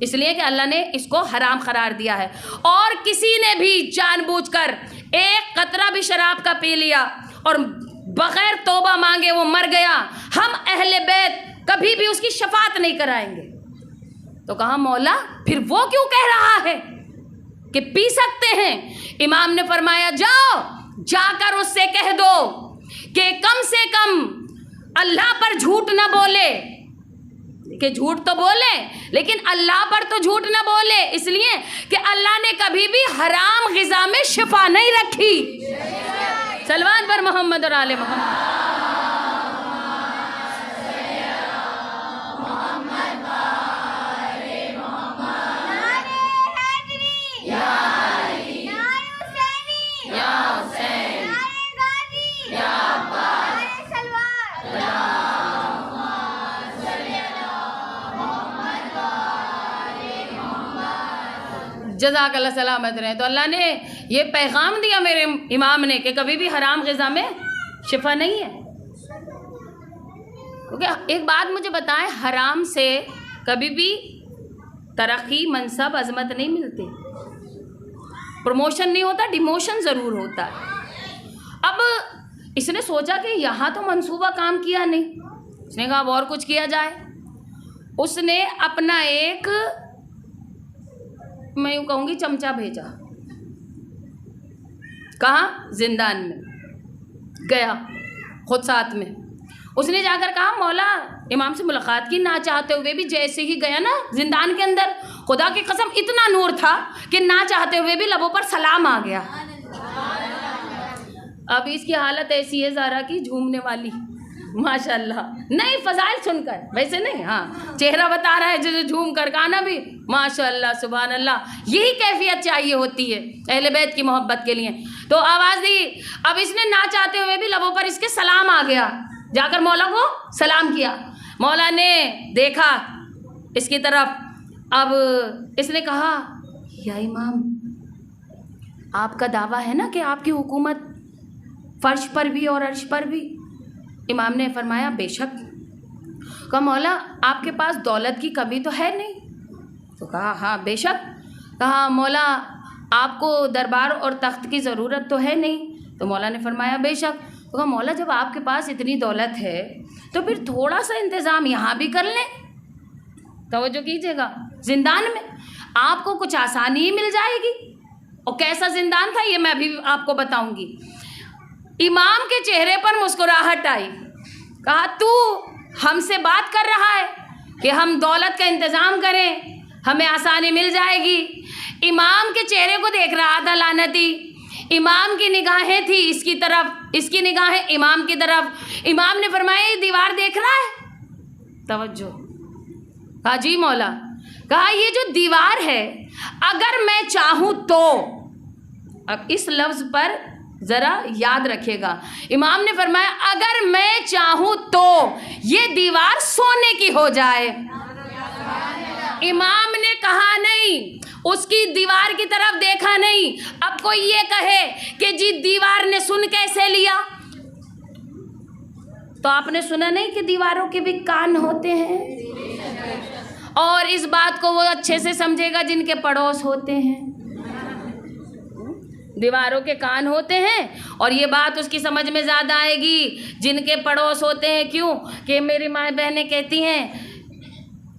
इसलिए कि अल्लाह ने इसको हराम करार दिया है। और किसी ने भी जानबूझकर एक कतरा भी शराब का पी लिया और बगैर तौबा मांगे वो मर गया, हम अहले बैत कभी भी उसकी शफाअत नहीं कराएंगे। तो कहा मौला फिर वो क्यों कह रहा है कि पी सकते हैं? इमाम ने फरमाया जाओ जाकर उससे कह दो कि कम से कम अल्लाह पर झूठ ना बोले, कि झूठ तो बोले लेकिन अल्लाह पर तो झूठ ना बोले, इसलिए कि अल्लाह ने कभी भी हराम ग़िज़ा में शिफा नहीं रखी। सलवात पर मोहम्मद और आले मोहम्मद। जज़ाकल्लाह सलामत रहे। तो अल्लाह ने ये पैगाम दिया मेरे इमाम ने कि कभी भी हराम ग़िज़ा में शिफा नहीं है। क्योंकि एक बात मुझे बताएं, हराम से कभी भी तरक्की, मनसब, अज़मत नहीं मिलती, प्रमोशन नहीं होता, डिमोशन ज़रूर होता है। अब इसने सोचा कि यहाँ तो मंसूबा काम किया नहीं, उसने कहा अब और कुछ किया जाए। उसने अपना एक, मैं यूँ कहूँगी, चमचा भेजा। कहाँ? जिंदान में गया खुद साथ में। उसने जाकर कहा मौला इमाम से मुलाकात की, ना चाहते हुए भी जैसे ही गया ना जिंदान के अंदर, खुदा की कसम इतना नूर था कि ना चाहते हुए भी लबों पर सलाम आ गया। अब इसकी हालत ऐसी है ज़ारा की, झूमने वाली, माशाल्लाह। नहीं फ़ज़ाइल सुनकर, वैसे नहीं, हाँ चेहरा बता रहा है जो झूम कर, गाना भी माशाल्लाह सुभान अल्लाह। यही कैफियत चाहिए होती है अहले बैत की मोहब्बत के लिए। तो आवाज़ दी। अब इसने ना चाहते हुए भी लबों पर इसके सलाम आ गया, जाकर मौला को सलाम किया। मौला ने देखा इसकी तरफ। अब इसने कहा या इमाम, आपका दावा है ना कि आपकी हुकूमत फ़र्श पर भी और अर्श पर भी? इमाम ने फरमाया बेशक। कहा मौला आपके पास दौलत की कमी तो है नहीं? तो कहा हाँ बेशक। कहा मौला आपको दरबार और तख्त की ज़रूरत तो है नहीं? तो मौला ने फरमाया बेशक। तो कहा मौला जब आपके पास इतनी दौलत है तो फिर थोड़ा सा इंतज़ाम यहाँ भी कर लें। तवज्जो कीजिएगा, जिंदान में आपको कुछ आसानी ही मिल जाएगी। और कैसा जिंदान था ये मैं भी आपको बताऊंगी। इमाम के चेहरे पर मुस्कुराहट आई। कहा तू हमसे बात कर रहा है कि हम दौलत का इंतज़ाम करें, हमें आसानी मिल जाएगी। इमाम के चेहरे को देख रहा था लानती। इमाम की निगाहें थी इसकी तरफ, इसकी निगाहें इमाम की तरफ। इमाम ने फरमाया ये दीवार देख रहा है? तवज्जो। कहा जी मौला। कहा ये जो दीवार है अगर मैं चाहूँ तो, अब इस लफ्ज़ पर ज़रा याद रखिएगा, इमाम ने फरमाया अगर मैं चाहूँ तो ये दीवार सोने की हो जाए। इमाम ने कहा नहीं, उसकी दीवार की तरफ देखा नहीं। अब कोई ये कहे कि जी दीवार ने सुन कैसे लिया? तो आपने सुना नहीं कि दीवारों के भी कान होते हैं? और इस बात को वो अच्छे से समझेगा जिनके पड़ोस होते हैं। दीवारों के कान होते हैं और ये बात उसकी समझ में ज़्यादा आएगी जिनके पड़ोस होते हैं। क्यों कि मेरी माँ बहनें कहती हैं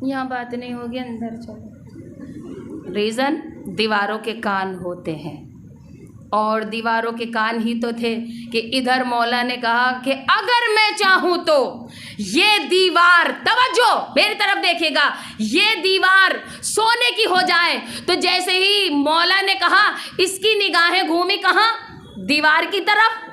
यहाँ बात नहीं होगी, अंदर चलो। रीज़न दीवारों के कान होते हैं। और दीवारों के कान ही तो थे कि इधर मौला ने कहा कि अगर मैं चाहूँ तो ये दीवार, तवज्जो मेरी तरफ देखिएगा, ये दीवार सोने की हो जाए। तो जैसे ही मौला ने कहा इसकी निगाहें घूमी कहाँ? दीवार की तरफ।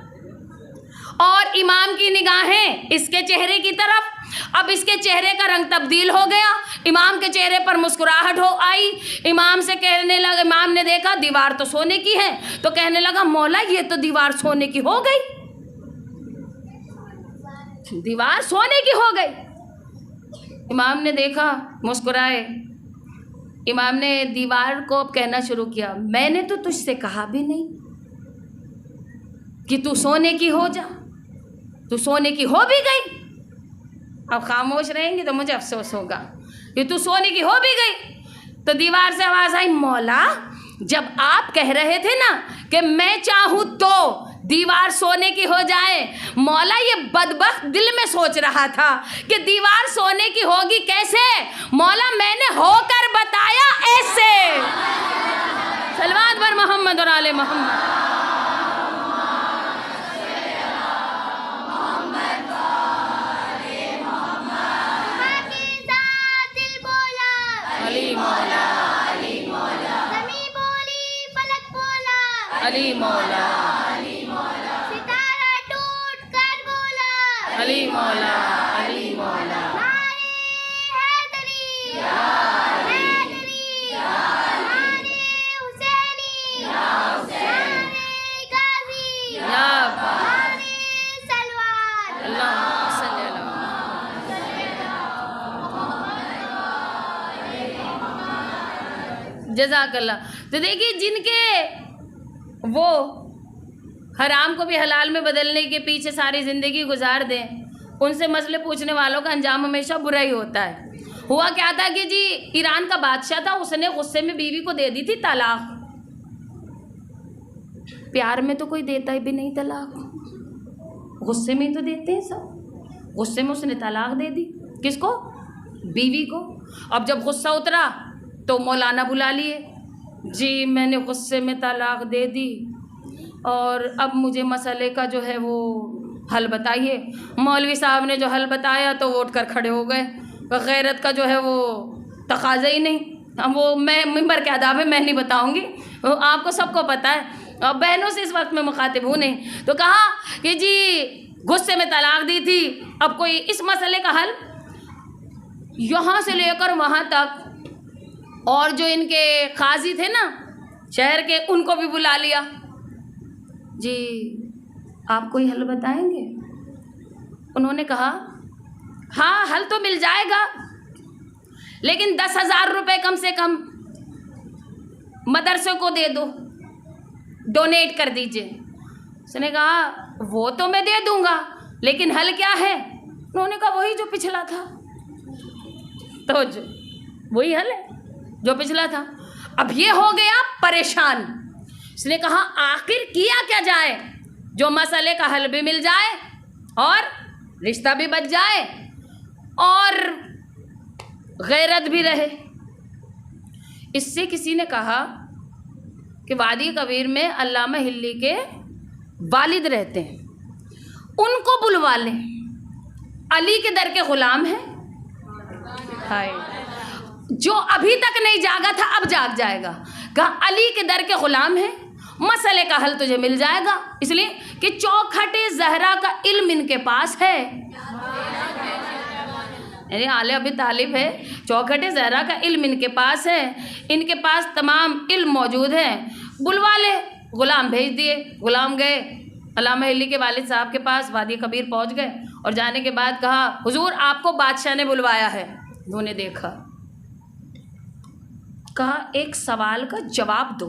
और इमाम की निगाहें इसके चेहरे की तरफ। अब इसके चेहरे का रंग तब्दील हो गया, इमाम के चेहरे पर मुस्कुराहट हो आई। इमाम से कहने लगा, इमाम ने देखा दीवार तो सोने की है, तो कहने लगा मौला ये तो दीवार सोने की हो गई, दीवार सोने की हो गई। इमाम ने देखा, मुस्कुराए। इमाम ने दीवार को अब कहना शुरू किया, मैंने तो तुझसे कहा भी नहीं कि तू सोने की हो जा, तू सोने की हो भी गई। अब खामोश रहेंगी तो मुझे अफसोस होगा कि तू सोने की हो भी गई। तो दीवार से आवाज़ आई, मौला जब आप कह रहे थे ना कि मैं चाहूँ तो दीवार सोने की हो जाए, मौला ये बदबख्त दिल में सोच रहा था कि दीवार सोने की होगी कैसे, मौला मैंने होकर बताया ऐसे। सलवात पर मोहम्मद और आले मोहम्मद। अली मौला, अली मौला, ज़मीं बोली फलक बोला, अली मौला, सितारा टूट कर बोला, अली मौला, अली मौला। नारे हैदरी, हैदरी, नारे हुसैनी, नारे गाजी, या नारे सलवात। अल्लाह सल्लल्लाहु जज़ाकल्लाह। तो देखिए जिनके वो हराम को भी हलाल में बदलने के पीछे सारी ज़िंदगी गुजार दें, उनसे मसले पूछने वालों का अंजाम हमेशा बुरा ही होता है। हुआ क्या था कि जी ईरान का बादशाह था, उसने गुस्से में बीवी को दे दी थी तलाक। प्यार में तो कोई देता ही भी नहीं तलाक, गुस्से में ही तो देते हैं सब। गुस्से में उसने तलाक दे दी, किसको? बीवी को। अब जब गुस्सा उतरा तो मौलाना बुला लिए, जी मैंने गुस्से में तलाक दे दी और अब मुझे मसले का जो है वो हल बताइए। मौलवी साहब ने जो हल बताया तो वो उठ कर खड़े हो गए। गैरत का जो है वो तकाज़ा ही नहीं। अब वो मैं मिंबर के आदाब है, मैं नहीं बताऊंगी, वो आपको सबको पता है। और बहनों से इस वक्त मैं मुखातिब हूँ नहीं। तो कहा कि जी गुस्से में तलाक दी थी, अब कोई इस मसले का हल। यहाँ से लेकर वहाँ तक और जो इनके काजी थे ना शहर के, उनको भी बुला लिया। जी आप कोई हल बताएंगे? उन्होंने कहा हाँ हल तो मिल जाएगा, लेकिन 10,000 रुपये कम से कम मदरसे को दे दो, डोनेट कर दीजिए। उसने कहा वो तो मैं दे दूंगा, लेकिन हल क्या है? उन्होंने कहा वही जो पिछला था। तो जो वही हल है जो पिछला था। अब ये हो गया परेशान। उसने कहा आखिर किया क्या जाए जो मसले का हल भी मिल जाए और रिश्ता भी बच जाए और गैरत भी रहे। इससे किसी ने कहा कि वादी कबीर में अल्लामा हिल्ली के वालिद रहते हैं, उनको बुलवा लें। अली के दर के ग़ुलाम हैं। हाय, जो अभी तक नहीं जागा था अब जाग जाएगा। कहा अली के दर के ग़ुलाम हैं, मसले का हल तुझे मिल जाएगा, इसलिए कि चौखटे ज़हरा का इल्म इनके पास है। यानी आले अभी तालिब है, चौखटे ज़हरा का इल्म इनके पास है, इनके पास तमाम इल्म मौजूद है, बुलवा ले। ग़ुलाम भेज दिए, ग़ुलाम गए अल्लामा हिल्ली के वालिद साहब के पास, वादी कबीर पहुंच गए और जाने के बाद कहा हुजूर आपको बादशाह ने बुलवाया है। उन्होंने देखा, कहा एक सवाल का जवाब दो,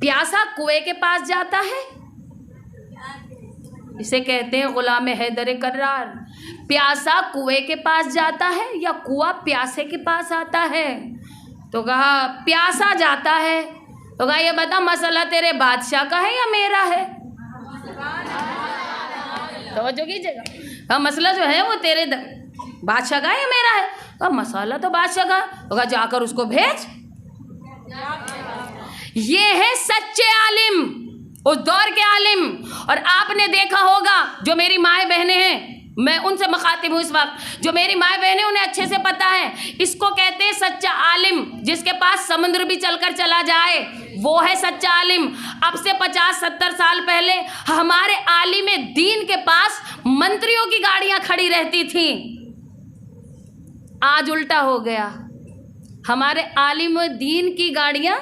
प्यासा कुएं के पास जाता है? इसे कहते हैं ग़ुलाम हैदर कर्रार। प्यासा कुएं के पास जाता है या कुआं प्यासे के पास आता है? तो कहा प्यासा जाता है। तो कहा ये बता मसला तेरे बादशाह का है या मेरा है? तो जो कीजिएगा, मसला जो है वो तेरे बादशाह का है या मेरा है? कहा मसला तो बादशाह का। तो कहा जाकर उसको भेज। ये है सच्चे आलिम, उस दौर के आलिम। और आपने देखा होगा जो मेरी माएँ बहनें हैं, मैं उनसे मुखातिब हूँ इस वक्त, जो मेरी माएँ बहनें उन्हें अच्छे से पता है, इसको कहते हैं सच्चा आलिम। जिसके पास समुद्र भी चलकर चला जाए वो है सच्चा आलिम। अब से 50-70 साल पहले हमारे आलिम दीन के पास मंत्रियों की गाड़ियाँ खड़ी रहती थीं। आज उल्टा हो गया, हमारे आलिम दीन की गाड़ियाँ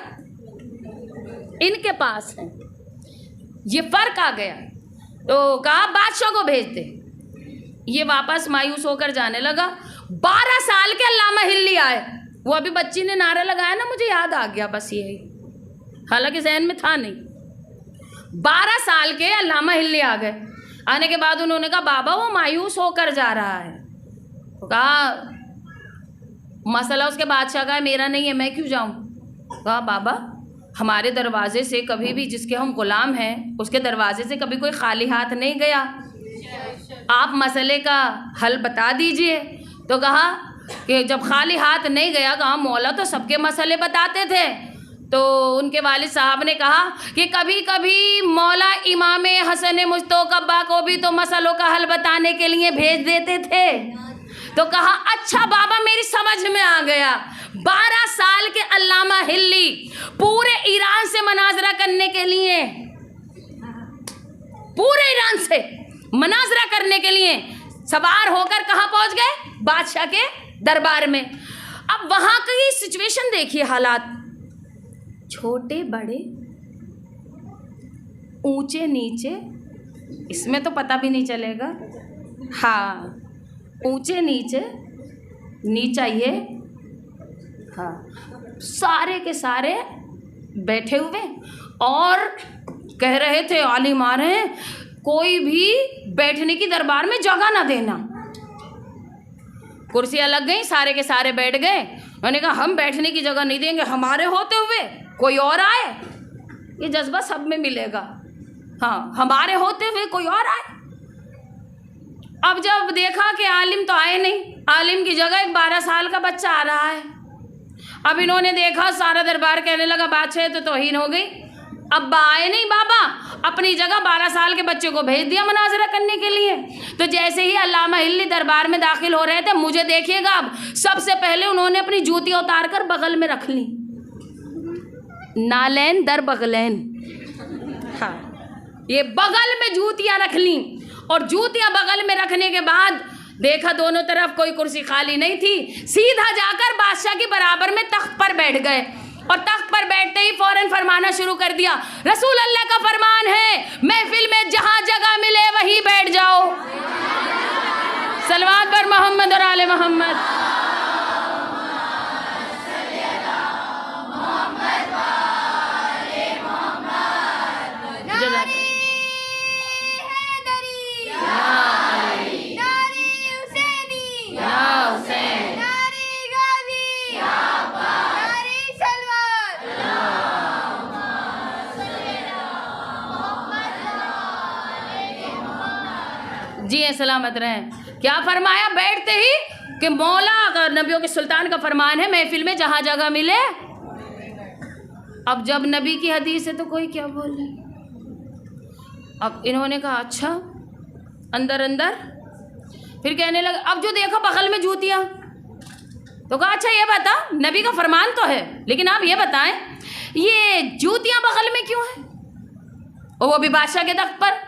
इनके पास हैं। ये फ़र्क आ गया। तो कहा बादशाह को भेज दे। ये वापस मायूस होकर जाने लगा। 12 साल के अल्लामा हिल्ली आए। वो अभी बच्ची ने नारा लगाया ना, मुझे याद आ गया बस यही, हालांकि जहन में था नहीं। 12 साल के अल्लामा हिल्ली आ गए। आने के बाद उन्होंने कहा बाबा वो मायूस होकर जा रहा है। तो कहा मसला उसके बादशाह का है, मेरा नहीं है, मैं क्यों जाऊं? कहा बाबा हमारे दरवाजे से कभी भी, जिसके हम गुलाम हैं, उसके दरवाजे से कभी कोई खाली हाथ नहीं गया, आप मसले का हल बता दीजिए। तो कहा कि जब खाली हाथ नहीं गया, कहा मौला तो सबके मसले बताते थे। तो उनके वालिद साहब ने कहा कि कभी कभी मौला इमाम हसन मुस्तोकब्बा को भी तो मसलों का हल बताने के लिए भेज देते थे। तो कहा अच्छा बाबा मेरी समझ में आ गया। 12 साल के अल्लामा हिल्ली पूरे ईरान से मनाजरा करने के लिए, पूरे ईरान से मनाजरा करने के लिए सवार होकर कहाँ पहुंच गए? बादशाह के दरबार में। अब वहां की सिचुएशन देखिए, हालात छोटे बड़े, ऊंचे नीचे, इसमें तो पता भी नहीं चलेगा। हाँ, ऊंचे नीचे, नीचा ये, हाँ, सारे के सारे बैठे हुए और कह रहे थे, आलिम आ रहे हैं, कोई भी बैठने की दरबार में जगह ना देना। कुर्सियां लग गई, सारे के सारे बैठ गए। मैंने कहा हम बैठने की जगह नहीं देंगे, हमारे होते हुए कोई और आए, ये जज्बा सब में मिलेगा। हाँ, हमारे होते हुए कोई और आए। अब जब देखा कि आलिम तो आए नहीं, आलिम की जगह एक 12 साल का बच्चा आ रहा है। अब इन्होंने देखा, सारा दरबार कहने लगा बादशाह तो तौहीन हो गई, अब्बा आए नहीं, बाबा अपनी जगह 12 साल के बच्चे को भेज दिया मनाजरा करने के लिए। तो जैसे ही अल्लामा हिल्ली दरबार में दाखिल हो रहे थे, मुझे देखिएगा, अब सबसे पहले उन्होंने अपनी जूतियाँ उतार कर बगल में रख ली, नालैन दर बगलैन। हाँ, ये बगल में जूतियाँ रख ली, और जूतियाँ बगल में रखने के बाद देखा दोनों तरफ कोई कुर्सी खाली नहीं थी। सीधा जाकर बादशाह के बराबर में तख्त पर बैठ गए, और तख्त पर बैठते ही फौरन फरमाना शुरू कर दिया, रसूल अल्लाह का फरमान है, महफिल में जहां जगह मिले वहीं बैठ जाओ। सलवात पर मोहम्मद और आले मोहम्मद। जी सलामत रहें। क्या फरमाया बैठते ही कि मौला अगर नबियों के सुल्तान का फरमान है, महफिल में जहाँ जगह मिले। अब जब नबी की हदीस है तो कोई क्या बोले। अब इन्होंने कहा अच्छा, अंदर अंदर। फिर कहने लगे, अब जो देखा बगल में जूतियाँ, तो कहा अच्छा ये बता, नबी का फरमान तो है, लेकिन आप ये बताएं ये जूतियाँ बगल में क्यों हैं, और वो भी बादशाह के तख्त पर।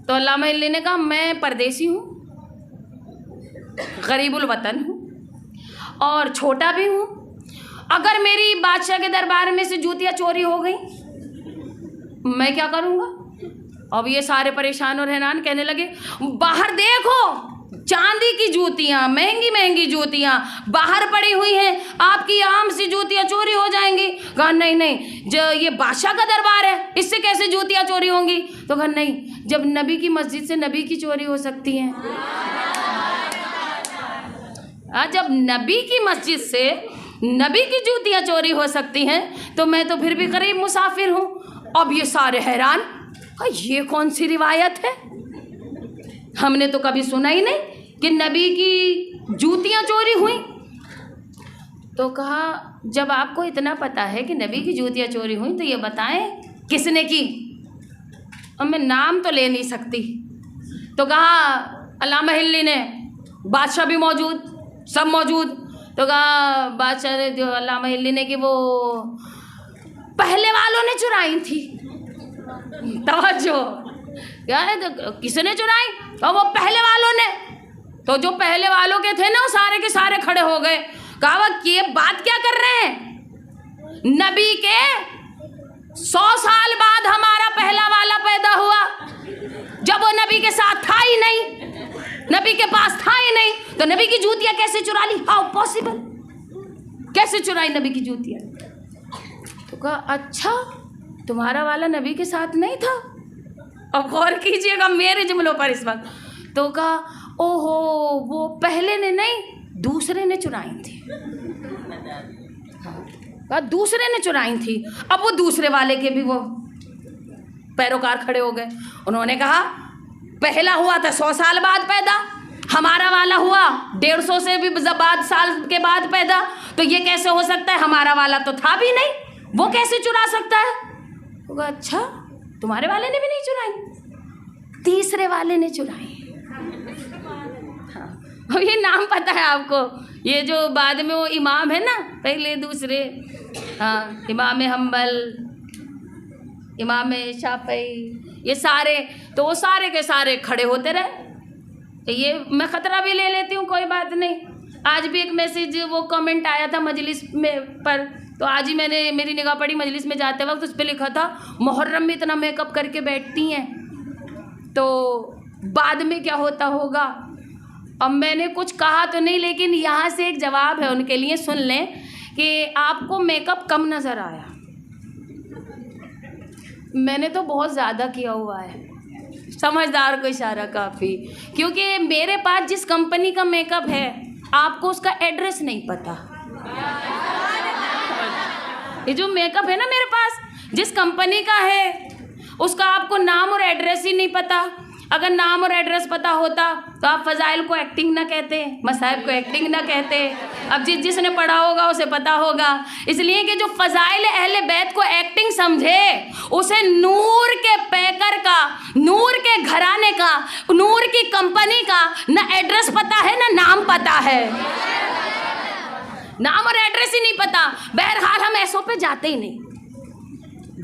तो अल्लामा हिल्ली ने कहा मैं परदेसी हूँ, गरीबुल वतन हूँ और छोटा भी हूँ। अगर मेरी बादशाह के दरबार में से जूतियाँ चोरी हो गई मैं क्या करूँगा। अब ये सारे परेशान और हैरान, कहने लगे बाहर देखो चांदी की जूतियाँ, महंगी महंगी जूतियाँ बाहर पड़ी हुई हैं, आपकी आम सी जूतियाँ चोरी हो जाएंगी। कहा नहीं नहीं, जो ये बादशाह का दरबार है इससे कैसे जूतियाँ चोरी होंगी। तो कहा नहीं, जब नबी की मस्जिद से नबी की चोरी हो सकती है, जब नबी की मस्जिद से नबी की जूतियाँ चोरी हो सकती हैं तो मैं तो फिर भी गरीब मुसाफिर हूँ। अब ये सारे हैरान, ये कौन सी रिवायत है, हमने तो कभी सुना ही नहीं कि नबी की जूतियाँ चोरी हुई। तो कहा जब आपको इतना पता है कि नबी की जूतियाँ चोरी हुई तो ये बताएं किसने की। अब मैं नाम तो ले नहीं सकती। तो कहा अल्लामा हिल्ली ने, बादशाह भी मौजूद, सब मौजूद। तो कहा बादशाह ने, जो अल्लामा हिल्ली ने, कि वो पहले वालों ने चुराई थी। तवज्जो, यार तो किसने चुराई, और वो पहले वालों ने। तो जो पहले वालों के थे ना वो सारे के सारे खड़े हो गए। कहा ये बात क्या कर रहे हैं, नबी के 100 साल बाद हमारा पहला वाला पैदा हुआ, जब वो नबी के साथ था ही नहीं, नबी के पास था ही नहीं, तो नबी की जूतियाँ कैसे चुरा ली, हाउ पॉसिबल, कैसे चुराई नबी की जूतियाँ। तो कहा अच्छा तुम्हारा वाला नबी के साथ नहीं था। अब गौर कीजिएगा मेरे जुमलों पर इस वक्त। तो कहा ओहो वो पहले ने नहीं, दूसरे ने चुराई थी। हाँ, दूसरे ने चुराई थी। अब वो दूसरे वाले के भी वो पैरोकार खड़े हो गए। उन्होंने कहा पहला हुआ था 100 साल बाद पैदा, हमारा वाला हुआ 150 से भी बाद साल के बाद पैदा, तो ये कैसे हो सकता है? हमारा वाला तो था भी नहीं, वो कैसे चुरा सकता है? तो कहा अच्छा तुम्हारे वाले ने भी नहीं चुराई, तीसरे वाले ने चुराई। हाँ, अब ये नाम पता है आपको, ये जो बाद में वो इमाम है ना, पहले दूसरे, हाँ, इमाम हम्बल, इमाम शाफई, ये सारे, तो वो सारे के सारे खड़े होते रहे। तो ये मैं ख़तरा भी ले लेती हूँ, कोई बात नहीं। आज भी एक मैसेज वो कमेंट आया था मजलिस में पर, तो आज ही मैंने मेरी निगाह पड़ी मजलिस में जाते वक्त, उस पर लिखा था मुहर्रम में इतना मेकअप करके बैठती हैं तो बाद में क्या होता होगा। अब मैंने कुछ कहा तो नहीं, लेकिन यहाँ से एक जवाब है उनके लिए, सुन लें कि आपको मेकअप कम नज़र आया, मैंने तो बहुत ज़्यादा किया हुआ है। समझदार को इशारा काफ़ी, क्योंकि मेरे पास जिस कंपनी का मेकअप है आपको उसका एड्रेस नहीं पता। ये जो मेकअप है ना मेरे पास, जिस कंपनी का है उसका आपको नाम और एड्रेस ही नहीं पता। अगर नाम और एड्रेस पता होता तो आप फ़ज़ाइल को एक्टिंग ना कहते, मसाइब को एक्टिंग ना कहते। अब जिसने पढ़ा होगा उसे पता होगा। इसलिए कि जो फ़ज़ाइल अहले बैत को एक्टिंग समझे, उसे नूर के पैकर का, नूर के घराने का, नूर की कंपनी का ना एड्रेस पता है ना नाम पता है, नाम और एड्रेस ही नहीं पता। बहरहाल हम ऐसों पे जाते ही नहीं,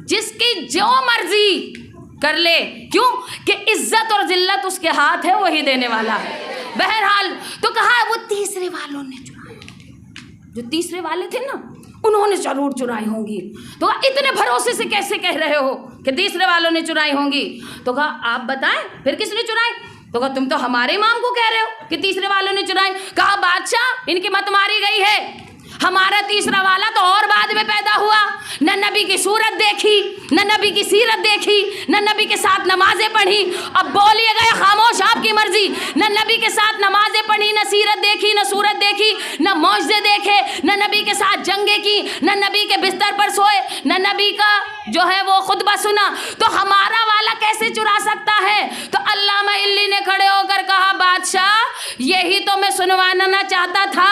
जिसकी जो मर्जी कर ले, क्यों कि इज्जत और जिल्लत उसके हाथ है, वही देने वाला है। बहरहाल तो कहा वो तीसरे वालों ने चुराई, जो तीसरे वाले थे ना उन्होंने जरूर चुराई होंगी। तो कहा इतने भरोसे से कैसे कह रहे हो कि तीसरे वालों ने चुराई होंगी? तो कहा आप बताएं फिर किसने चुराई? तो कहा तुम तो हमारे इमाम को कह रहे हो कि तीसरे वालों ने चुराई। कहा बादशाह इनकी मत मारी गई है, हमारा तीसरा वाला तो और बाद में पैदा हुआ, न नबी की सूरत देखी, न नबी की सीरत देखी, न नबी के साथ नमाजें पढ़ी। अब बोलिए गए खामोश, आपकी मर्जी। न नबी के साथ नमाजें पढ़ी, न सीरत देखी, न सूरत देखी, न मौजज़े देखे, न नबी के साथ जंगें की, न नबी के बिस्तर पर सोए, न नबी का जो है वो खुतबा सुना, तो हमारा वाला कैसे चुरा सकता है? तो अल्लामा इल्ली ने खड़े होकर कहा बादशाह यही तो मैं सुनवाना चाहता था,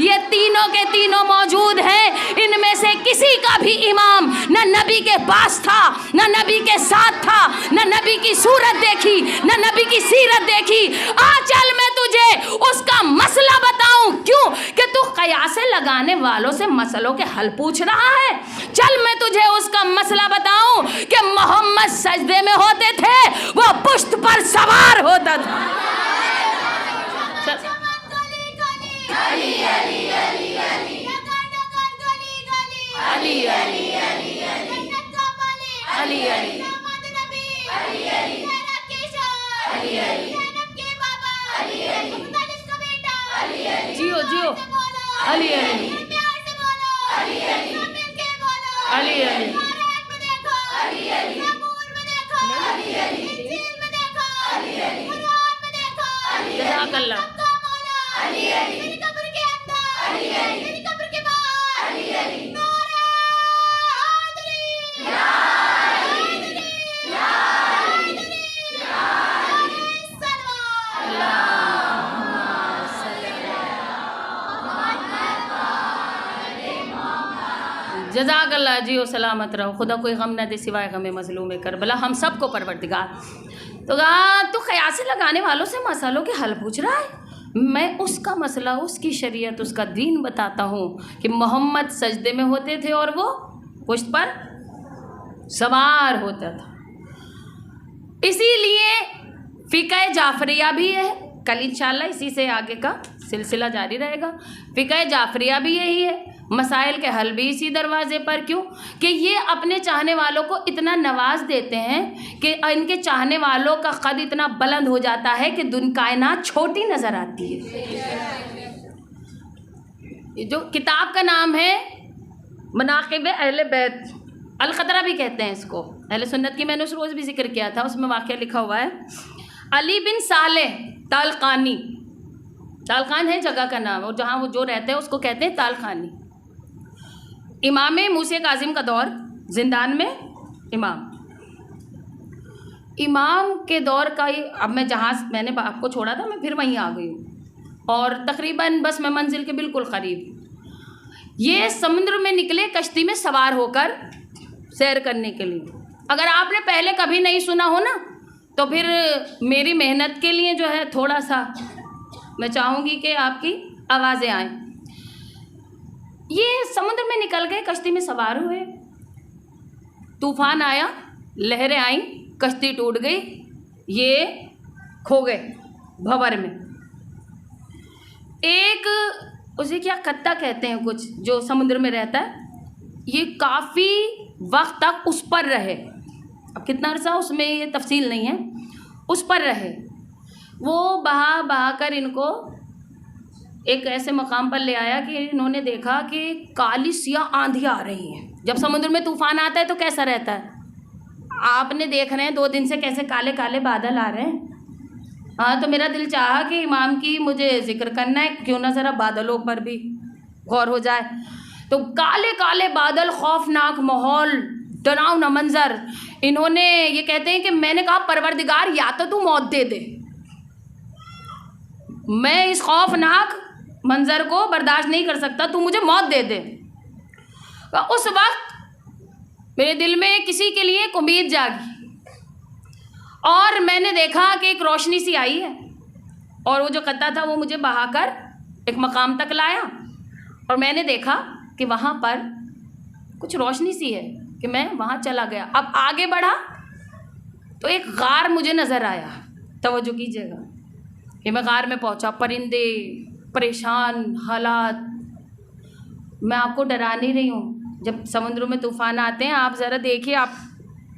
ये तीनों के तीनों मौजूद हैं, इनमें से किसी का भी इमाम न नबी के पास था, न नबी के साथ था, न नबी की सूरत देखी, न नबी की सीरत देखी। आ चल मैं तुझे उसका मसला बताऊं, क्यों कि तू कयासे लगाने वालों से मसलों के हल पूछ रहा है। चल मैं तुझे उसका मसला बताऊं कि मोहम्मद सजदे में होते थे, वो पुश्त पर सवार होता था। अली अली अली अली अली अली अली अली अली अली जियो जियो अली अली अली अली जज़ाकल्लाह जज़ाकल्लाह जियो सलामत रहो, खुदा कोई गम न दे सिवाय गम मज़लूम करबला, हम सबको परवरदिगार। तो कहा तो क़यास लगाने वालों से मसलों के हल पूछ रहा है, मैं उसका मसला, उसकी शरीयत, उसका दीन बताता हूँ कि मोहम्मद सजदे में होते थे और वो पुश्त पर सवार होता था। इसीलिए फ़िक़्ह जाफ़रिया भी है, कल इंशाअल्लाह इसी से आगे का सिलसिला जारी रहेगा। फ़िक़्ह जाफ़रिया भी यही है, मसाइल के हल भी इसी दरवाज़े पर। क्यों कि ये अपने चाहने वालों को इतना नवाज देते हैं कि इनके चाहने वालों का कद इतना बुलंद हो जाता है कि कायनात छोटी नज़र आती है। ये जो किताब का नाम है मनाक़िब अहले बैत, अल-क़तरा भी कहते हैं इसको, अहले सुन्नत की मैंने उस रोज़ भी जिक्र किया था, उसमें वाक़या लिखा हुआ है। अली बिन सालेह तालकानी, तालकान है जगह का नाम, और जहाँ वो जो रहते हैं उसको कहते हैं तालकानी। इमाम मूसा काजिम का दौर, जिंदान में इमाम के दौर का ही। अब मैं जहाँ मैंने आपको छोड़ा था मैं फिर वहीं आ गई हूँ, और तकरीबन बस मैं मंजिल के बिल्कुल क़रीब। ये समुद्र में निकले कश्ती में सवार होकर सैर करने के लिए। अगर आपने पहले कभी नहीं सुना हो ना, तो फिर मेरी मेहनत के लिए जो है थोड़ा सा मैं चाहूँगी कि आपकी आवाज़ें आएँ। ये समुद्र में निकल गए, कश्ती में सवार हुए, तूफान आया, लहरें आईं, कश्ती टूट गई, ये खो गए भंवर में। एक उसे क्या कत्ता कहते हैं कुछ, जो समुद्र में रहता है, ये काफ़ी वक्त तक उस पर रहे। अब कितना अर्सा उसमें ये तफसील नहीं है, उस पर रहे। वो बहा बहा कर इनको एक ऐसे मकाम पर ले आया कि इन्होंने देखा कि काली सियाह आंधी आ रही हैं। जब समुद्र में तूफान आता है तो कैसा रहता है, आपने देख रहे हैं 2 दिन से कैसे काले काले बादल आ रहे हैं। हाँ, तो मेरा दिल चाहा कि इमाम की मुझे जिक्र करना है, क्यों ना ज़रा बादलों पर भी गौर हो जाए। तो काले काले बादल, खौफनाक माहौल, डरावना मंजर। इन्होंने ये कहते हैं कि मैंने कहा परवरदिगार या तो तू मौत दे दे, मैं इस खौफनाक मंजर को बर्दाश्त नहीं कर सकता, तू मुझे मौत दे दे। उस वक्त मेरे दिल में किसी के लिए एक उम्मीद जागी, और मैंने देखा कि एक रोशनी सी आई है, और वो जो कत्ता था वो मुझे बहाकर एक मकाम तक लाया, और मैंने देखा कि वहाँ पर कुछ रोशनी सी है, कि मैं वहाँ चला गया। अब आगे बढ़ा तो एक गार मुझे नज़र आया, तवज्जो कीजिएगा कि मैं गार में पहुँचा, परिंदे, परेशान हालात। मैं आपको डरा नहीं रही हूँ, जब समुद्र में तूफ़ान आते हैं आप ज़रा देखिए, आप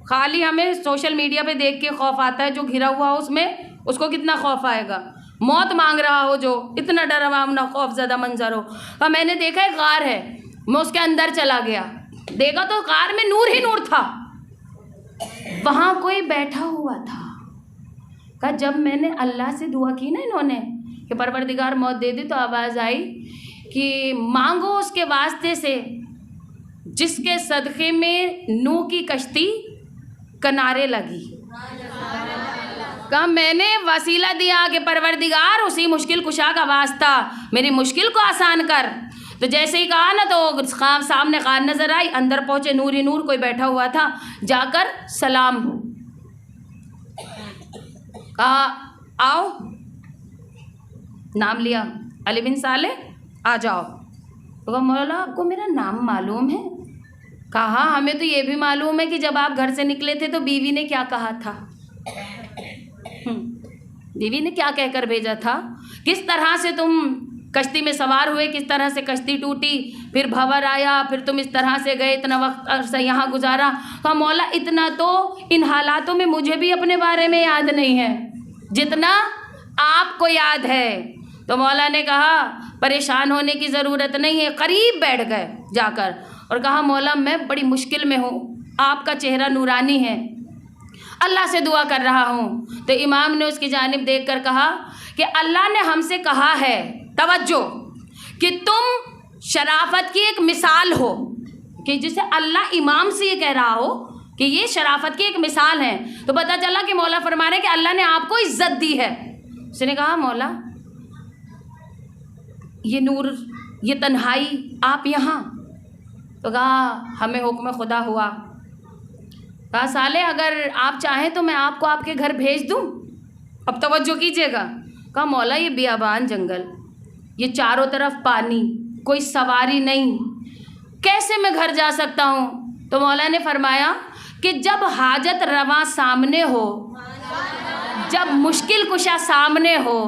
खाली हमें सोशल मीडिया पे देख के खौफ आता है, जो घिरा हुआ हो उसमें उसको कितना खौफ आएगा, मौत मांग रहा हो जो, इतना डरावना खौफज़दा मंजर हो। और मैंने देखा एक गार है, मैं उसके अंदर चला गया, देखा तो गार में नूर ही नूर था, वहाँ कोई बैठा हुआ था। कहा जब मैंने अल्लाह से दुआ की ना इन्होंने कि परवरदिगार मौत दे दी, तो आवाज़ आई कि मांगो उसके वास्ते से जिसके सदक़े में नूह की कश्ती किनारे लगी। कहा मैंने वसीला दिया कि परवरदिगार उसी मुश्किल कुशा का वास्ता मेरी मुश्किल को आसान कर। तो जैसे ही कहा ना, तो सामने कार नज़र आई, अंदर पहुँचे, नूर ही नूर कोई बैठा हुआ था, जाकर सलाम कहा, आओ, नाम लिया, अली बिन साले, आ जाओ। तो कहा मौला आपको मेरा नाम मालूम है? कहा हमें तो ये भी मालूम है कि जब आप घर से निकले थे तो बीवी ने क्या कहा था। बीवी ने क्या कहकर भेजा था, किस तरह से तुम कश्ती में सवार हुए, किस तरह से कश्ती टूटी, फिर भंवर आया, फिर तुम इस तरह से गए, इतना वक्त अरसा यहाँ गुजारा। कहा मौला इतना तो इन हालातों में मुझे भी अपने बारे में याद नहीं है जितना आपको याद है। तो मौला ने कहा परेशान होने की ज़रूरत नहीं है, करीब बैठ गए जाकर और कहा मौला मैं बड़ी मुश्किल में हूँ, आपका चेहरा नूरानी है, अल्लाह से दुआ कर रहा हूँ। तो इमाम ने उसकी जानिब देख कर कहा कि अल्लाह ने हमसे कहा है, तवज्जो, कि तुम शराफत की एक मिसाल हो, कि जिसे अल्लाह इमाम से ये कह रहा हो कि ये शराफत की एक मिसाल है। तो पता चला कि मौला फरमा रहे हैं कि अल्लाह ने आपको इज्जत दी है। उसने कहा मौला ये नूर, ये तन्हाई, आप यहाँ? तो कहा हमें हुक्म खुदा हुआ। कहा साले अगर आप चाहें तो मैं आपको आपके घर भेज दूँ। अब तवज्जो कीजिएगा। कहा मौला ये बियाबान जंगल, ये चारों तरफ पानी, कोई सवारी नहीं, कैसे मैं घर जा सकता हूँ? तो मौला ने फरमाया कि जब हाजत रवा सामने हो, जब मुश्किल कुशा सामने हो,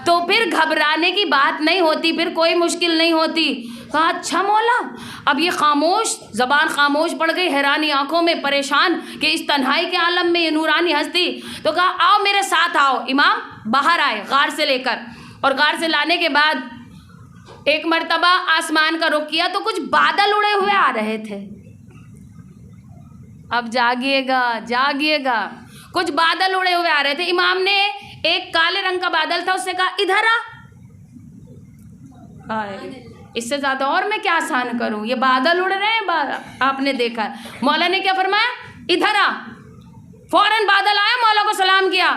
तो फिर घबराने की बात नहीं होती, फिर कोई मुश्किल नहीं होती। कहा अच्छा मौला। अब ये खामोश, ज़बान खामोश पड़ गई, हैरानी आंखों में, परेशान कि इस तन्हाई के आलम में ये नूरानी हस्ती। तो कहा आओ मेरे साथ आओ। इमाम बाहर आए गार से लेकर, और गार से लाने के बाद एक मर्तबा आसमान का रुख किया तो कुछ बादल उड़े हुए आ रहे थे। अब जागिएगा जागिएगा, कुछ बादल उड़े हुए आ रहे थे। इमाम ने एक काले रंग का बादल था, उससे कहा इधर आ। हाय, इससे ज़्यादा और मैं क्या आसान करूं, ये बादल उड़ रहे हैं, आपने देखा है। मौला ने क्या फरमाया, इधर आ। फौरन बादल आया, मौला को सलाम किया।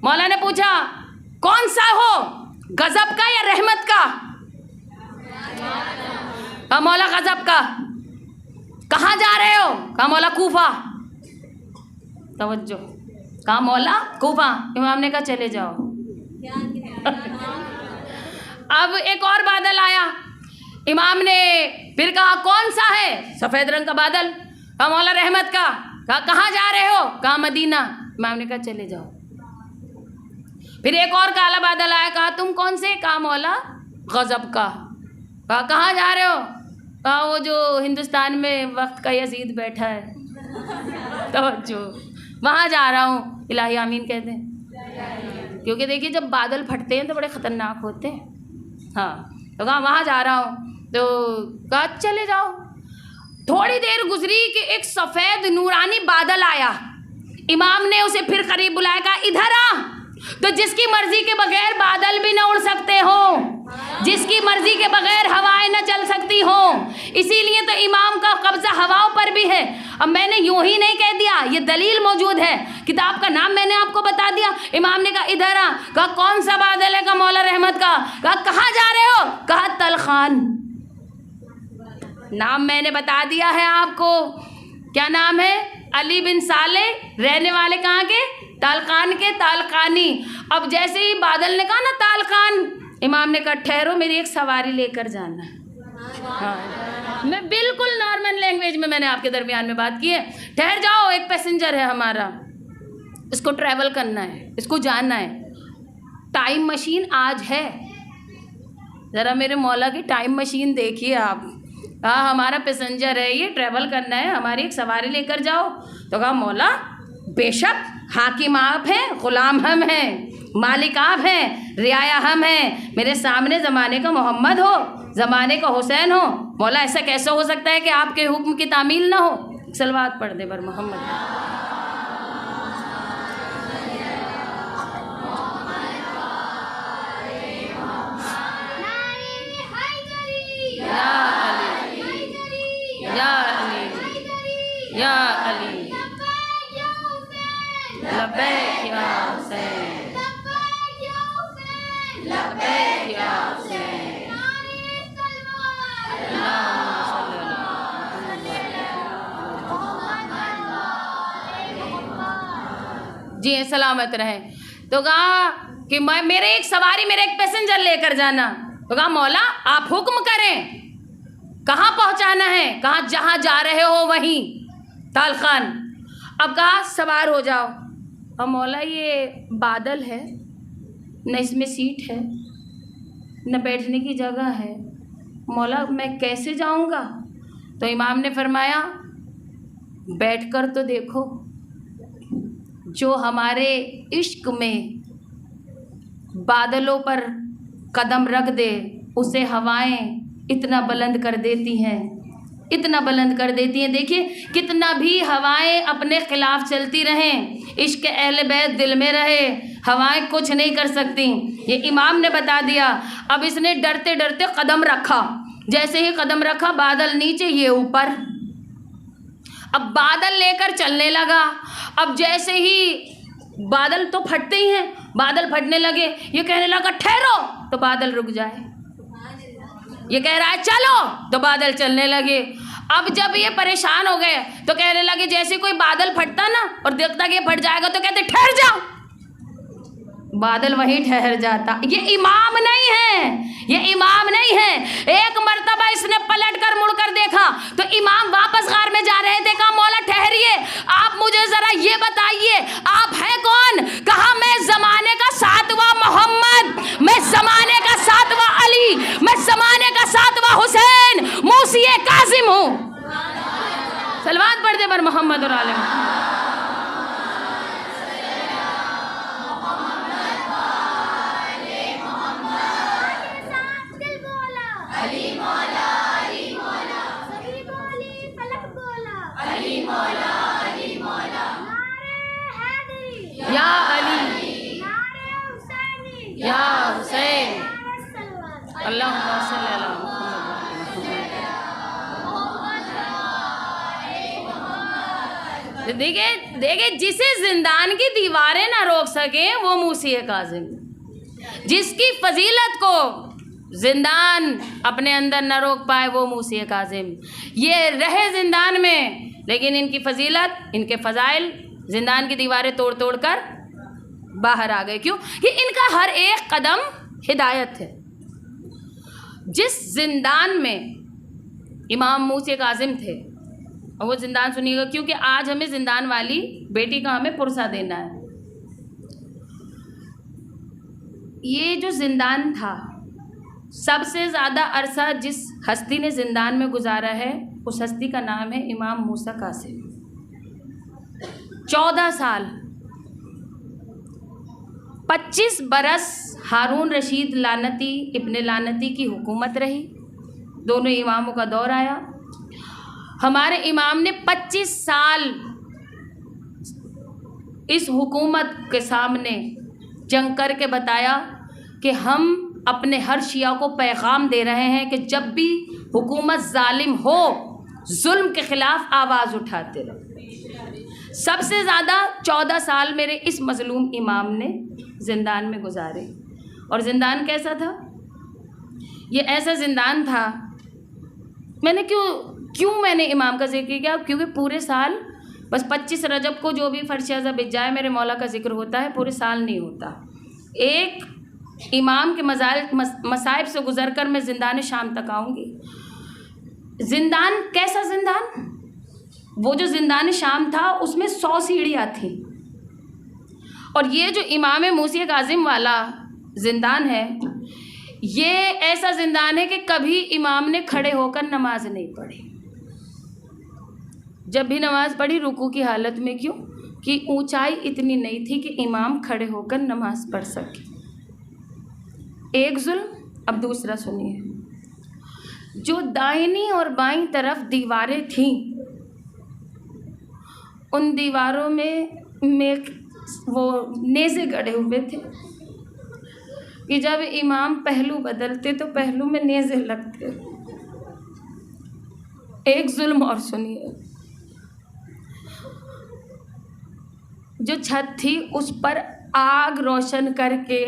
मौला ने पूछा कौन सा हो, गजब का या रहमत का? कहा मौला गजब का। कहाँ जा रहे हो? कहा मौला कूफा। तवज्जो, कहा मौला कूफा। इमाम ने कहा चले जाओ। अब एक और बादल आया, इमाम ने फिर कहा कौन सा है? सफ़ेद रंग का बादल। कहा मौला रहमत का। कहा कहाँ जा रहे हो? कहा मदीना। इमाम ने कहा चले जाओ। फिर एक और काला बादल आया, कहा तुम कौन से? कहा मौला गजब का। कहा कहाँ जा रहे हो? कहा वो जो हिंदुस्तान में वक्त का यजीद बैठा है, तो जो वहाँ जा रहा हूँ। इलाही आमीन कहते हैं, क्योंकि देखिए जब बादल फटते हैं तो बड़े ख़तरनाक होते हैं। हाँ, तो कहा वहाँ जा रहा हूँ। तो कहा चले जाओ। थोड़ी देर गुजरी कि एक सफ़ेद नूरानी बादल आया। इमाम ने उसे फिर करीब बुलाया, कहा इधर आ। तो जिसकी मर्जी के बगैर बादल भी न उड़ सकते हो, जिसकी मर्जी के बगैर हवाएं न चल सकती हो, इसीलिए तो इमाम का कब्जा हवाओं पर भी है। अब मैंने यूं ही नहीं कह दिया, ये दलील मौजूद है, किताब का नाम मैंने आपको बता दिया। इमाम ने कहा इधर आ। कहा कौन सा बादल है? कहा मौला रहमत का। कहा कहाँ जा रहे हो? कहा तलखान। नाम मैंने बता दिया है आपको, क्या नाम है? अली बिन साले, रहने वाले कहाँ के? तालकान के, तालकानी। अब जैसे ही बादल ने कहा ना तालकान, इमाम ने कहा ठहरो, मेरी एक सवारी लेकर जाना। हाँ, मैं बिल्कुल नॉर्मल लैंग्वेज में मैंने आपके दरमियान में बात की है। ठहर जाओ, एक पैसेंजर है हमारा, इसको ट्रैवल करना है, इसको जानना है। टाइम मशीन आज है, ज़रा मेरे मौला की टाइम मशीन देखिए आप। कहा हमारा पैसेंजर है, ये ट्रैवल करना है, हमारी एक सवारी लेकर जाओ। तो कहा मौला बेशक, हाकिम आप हैं, ग़ुलाम हम हैं, मालिक आप हैं, रियाया हम हैं। मेरे सामने ज़माने का मोहम्मद हो, ज़माने का हुसैन हो। मौला ऐसा कैसे हो सकता है कि आपके हुक्म की तामील ना हो? सलवात पढ़ दे बर मोहम्मद। या अली लब्बैक या हुसैन, लब्बैक या हुसैन। जी सलामत रहे। तो कहा कि मैं मेरे एक सवारी, मेरे एक पैसेंजर लेकर जाना। तो कहा मौला आप हुक्म करें, कहाँ पहुँचाना है? कहाँ जहाँ जा रहे हो वहीं तालखान। अब कहा सवार हो जाओ। अब मौला ये बादल है, न इसमें सीट है, न बैठने की जगह है, मौला मैं कैसे जाऊंगा? तो इमाम ने फरमाया बैठकर तो देखो, जो हमारे इश्क में बादलों पर कदम रख दे उसे हवाएं इतना बुलंद कर देती हैं, इतना बुलंद कर देती हैं। देखिए कितना भी हवाएं अपने खिलाफ चलती रहें, इश्क अहले बैत दिल में रहे, हवाएं कुछ नहीं कर सकती। ये इमाम ने बता दिया। अब इसने डरते डरते कदम रखा, जैसे ही कदम रखा बादल नीचे, ये ऊपर। अब बादल लेकर चलने लगा। अब जैसे ही बादल तो फटते ही हैं, बादल फटने लगे, ये कहने लगा ठहरो, तो बादल रुक जाए। ये कह रहा है चलो, तो बादल चलने लगे। अब जब ये परेशान हो गए तो कहने लगे, जैसे कोई बादल फटता ना और देखता कि ये फट जाएगा तो कहते ठहर जाओ, बादल वहीं ठहर जाता। ये इमाम नहीं है, ये इमाम नहीं है। एक मर्तबा इसने पलट कर मुड़कर देखा तो इमाम वापस गार में जा रहे थे। कहा मौला ठहरिए, आप मुझे जरा ये बताइए आप हैं कौन? कहा मैं जमाने का 7वां मोहम्मद, मैं जमाने का 7वां अली, मैं जमाने का 7वां हुसैन मूसिए काजिम हूँ। सलवात पढ़ दे बर मोहम्मद और आले या अली अल्लाहुम्मा सल्ली अला मुहम्मद। देखिए जिसे जिंदान की दीवारें ना रोक सके वो मूसी काजिम, जिसकी फजीलत को जिंदान अपने अंदर न रोक पाए वो मूसी काजिम। ये रहे जिंदान में लेकिन इनकी फजीलत, इनके फ़ज़ाइल जिंदान की दीवारें तोड़ तोड़ कर बाहर आ गए। क्यों? कि इनका हर एक कदम हिदायत है। जिस जिंदान में इमाम मूसी काजिम थे, और वो जिंदान सुनिएगा क्योंकि आज हमें जिंदान वाली बेटी का हमें पुरसा देना है। ये जो जिंदान था, सबसे ज़्यादा अरसा जिस हस्ती ने जिंदान में गुजारा है उस हस्ती का नाम है इमाम मूसा कासिम। 14 साल, 25 बरस हारून रशीद लानती इब्ने लानती की हुकूमत रही। दोनों इमामों का दौर आया। हमारे इमाम ने 25 साल इस हुकूमत के सामने जंग करके बताया कि हम अपने हर शिया को पैगाम दे रहे हैं कि जब भी हुकूमत जालिम हो, जुल्म के ख़िलाफ़ आवाज़ उठाते रहो। सबसे ज़्यादा 14 साल मेरे इस मज़लूम इमाम ने ज़िंदान में गुजारे। और ज़िंदान कैसा था? ये ऐसा ज़िंदान था, मैंने क्यों मैंने इमाम का जिक्र किया? क्योंकि पूरे साल बस 25 रजब को जो भी फ़र्श बिज जाए मेरे मौला का जिक्र होता है, पूरे साल नहीं होता। एक इमाम के मसाइब से गुज़र कर मैं ज़िंदान शाम तक आऊँगी। ज़िंदान कैसा ज़िंदान? वो जो ज़िंदान शाम था उसमें 100 सीढ़ियाँ थीं। और ये जो इमाम मूसी काजिम वाला ज़िंदान है, ये ऐसा ज़िंदान है कि कभी इमाम ने खड़े होकर नमाज नहीं पढ़ी। जब भी नमाज पढ़ी रुकू की हालत में। क्यों? कि ऊंचाई इतनी नहीं थी कि इमाम खड़े होकर नमाज पढ़ सके। एक जुल्म। अब दूसरा सुनिए। जो दाहिनी और बाईं तरफ दीवारें थीं, उन दीवारों में वो नेज़े गड़े हुए थे कि जब इमाम पहलू बदलते तो पहलू में नेज़े लगते। एक जुल्म और सुनिए। जो छत थी उस पर आग रोशन करके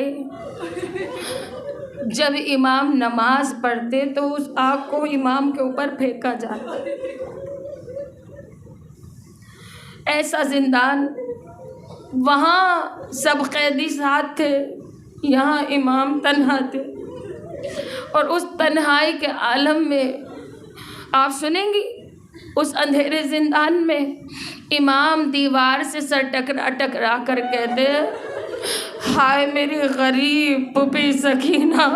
जब इमाम नमाज पढ़ते तो उस आग को इमाम के ऊपर फेंका जाता। ऐसा जिंदान। वहाँ सब कैदी साथ थे, यहाँ इमाम तन्हा थे। और उस तन्हाई के आलम में आप सुनेंगी, उस अंधेरे जिंदान में इमाम दीवार से सर टकरा टकरा कर कहते, हाय मेरी गरीब पुपी सकीना,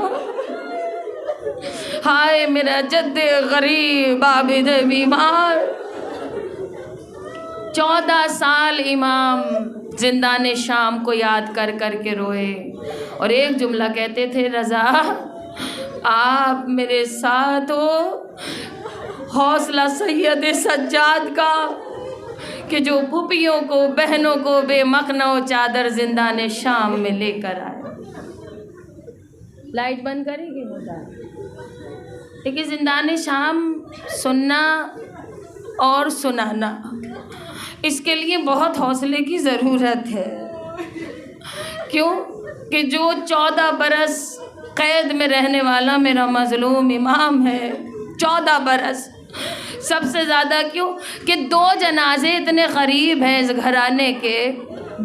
हाय मेरा जद्दे गरीब आबिद बीमार। 14 साल इमाम जिंदान शाम को याद कर कर के रोए और एक जुमला कहते थे, रज़ा आप मेरे साथ हो, हौसला सैयद सज्जाद का कि जो फूफियों को बहनों को बेमखनो चादर जिंदान शाम में लेकर आए। लाइट बंद करेंगे होता। देखिए जिंदान शाम सुनना और सुनाना, इसके लिए बहुत हौसले की ज़रूरत है। क्यों? कि जो 14 बरस कैद में रहने वाला मेरा मज़लूम इमाम है, 14 बरस। सबसे ज़्यादा क्यों? कि 2 जनाजे इतने करीब हैं इस घराने के,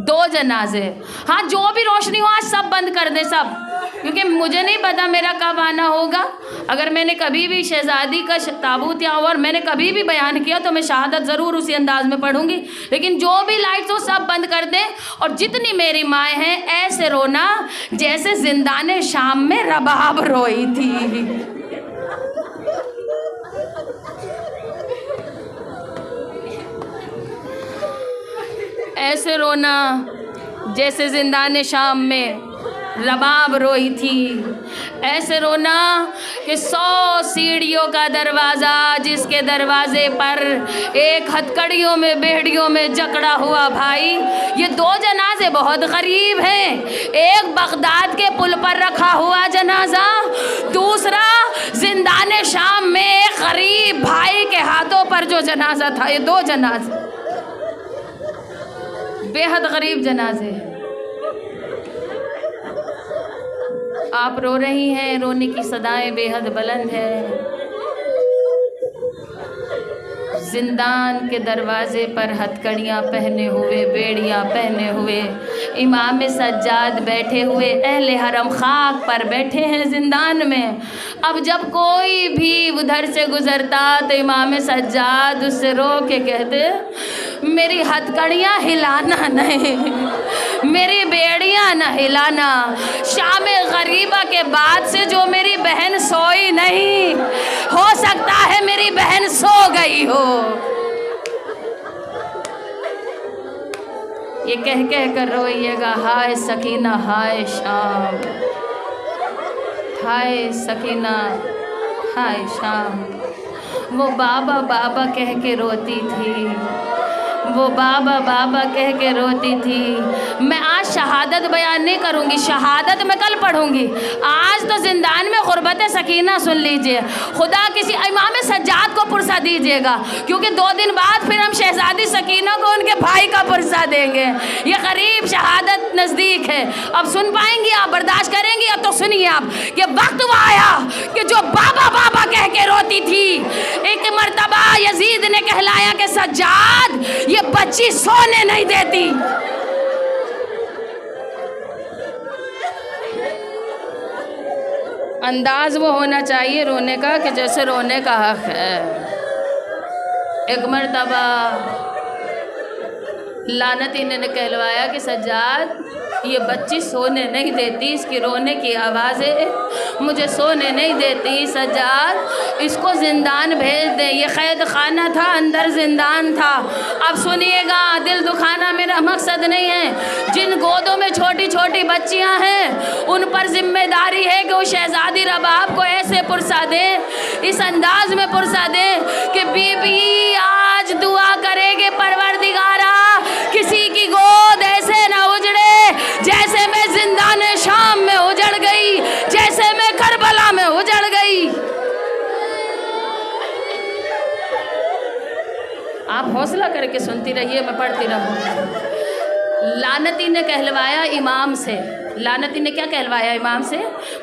2 जनाजे। हाँ, जो भी रोशनी हो आज सब बंद कर दे सब, क्योंकि मुझे नहीं पता मेरा कब आना होगा। अगर मैंने कभी भी शहज़ादी का ताबूत या और मैंने कभी भी बयान किया तो मैं शहादत ज़रूर उसी अंदाज में पढ़ूंगी। लेकिन जो भी लाइट्स हो सब बंद कर दें और जितनी मेरी माएँ हैं ऐसे रोना जैसे जिंदान शाम में रबाब रोई थी। ऐसे रोना जैसे जिंदान शाम में रबाब रोई थी। ऐसे रोना कि 100 सीढ़ियों का दरवाज़ा, जिसके दरवाजे पर एक हथकड़ियों में बेड़ियों में जकड़ा हुआ भाई। ये 2 जनाजे बहुत गरीब हैं। एक बगदाद के पुल पर रखा हुआ जनाजा, दूसरा जिंदाने शाम में एक गरीब भाई के हाथों पर जो जनाजा था। ये 2 जनाजे बेहद गरीब जनाजे हैं। आप रो रही हैं, रोने की सदाएं बेहद बुलंद है। जिंदान के दरवाजे पर हथकड़ियाँ पहने हुए, बेड़ियाँ पहने हुए इमाम सज्जाद बैठे हुए, अहले हरम खाक पर बैठे हैं जिंदान में। अब जब कोई भी उधर से गुजरता तो इमाम सज्जाद उससे रो के कहते, मेरी हथकड़ियाँ हिलाना नहीं, मेरी बेड़ियाँ न हिलाना। शाम गरीबा के बाद से जो मेरी बहन सोई नहीं, हो सकता है मेरी बहन सो गई हो। ये कह कह कर रोइएगा, हाय सकीना हाय शाम, हाय सकीना हाय शाम। वो बाबा बाबा कह के रोती थी, वो बाबा बाबा कह के रोती थी। मैं आज शहादत बयान नहीं करूँगी, शहादत मैं कल पढ़ूँगी। आज तो जिंदान में गुरबत सकीना सुन लीजिए। खुदा किसी इमाम सज्जाद को पुरसा दीजिएगा, क्योंकि 2 दिन बाद फिर हम शहजादी सकीना को उनके भाई का पुरसा देंगे। ये गरीब शहादत नज़दीक है। अब सुन पाएंगी आप, बर्दाश्त करेंगी? अब तो सुनिए आप कि वक्त वो आया कि जो बाबा बाबा कह के रोती थी, एक मर्तबा यजीद ने कहलाया कि सज्जाद ये बच्ची सोने नहीं देती। अंदाज वो होना चाहिए रोने का कि जैसे रोने का हक है। एक मर्तबा लानती ने कहलवाया कि सज्जाद ये बच्ची सोने नहीं देती, इसकी रोने की आवाज़ें मुझे सोने नहीं देती। सज्जाद इसको ज़िंदान भेज दे, ये कैद खाना था, अंदर ज़िंदान था। अब सुनिएगा, दिल दुखाना मेरा मकसद नहीं है। जिन गोदों में छोटी छोटी बच्चियां हैं उन पर जिम्मेदारी है कि वो शहजादी रबाब को ऐसे पुरसा दे, इस अंदाज में पुरसा दे कि बीबी आज दुआ करेगे, परवरदिगारा किसी की गोद ऐसे ना उजड़े जैसे मैं जिंदाने शाम में उजड़ गई, जैसे मैं करबला में उजड़ गई। आप हौसला करके सुनती रहिए, मैं पढ़ती रहूँ। लानती ने कहलवाया इमाम से, लानती ने क्या कहलवाया इमाम से,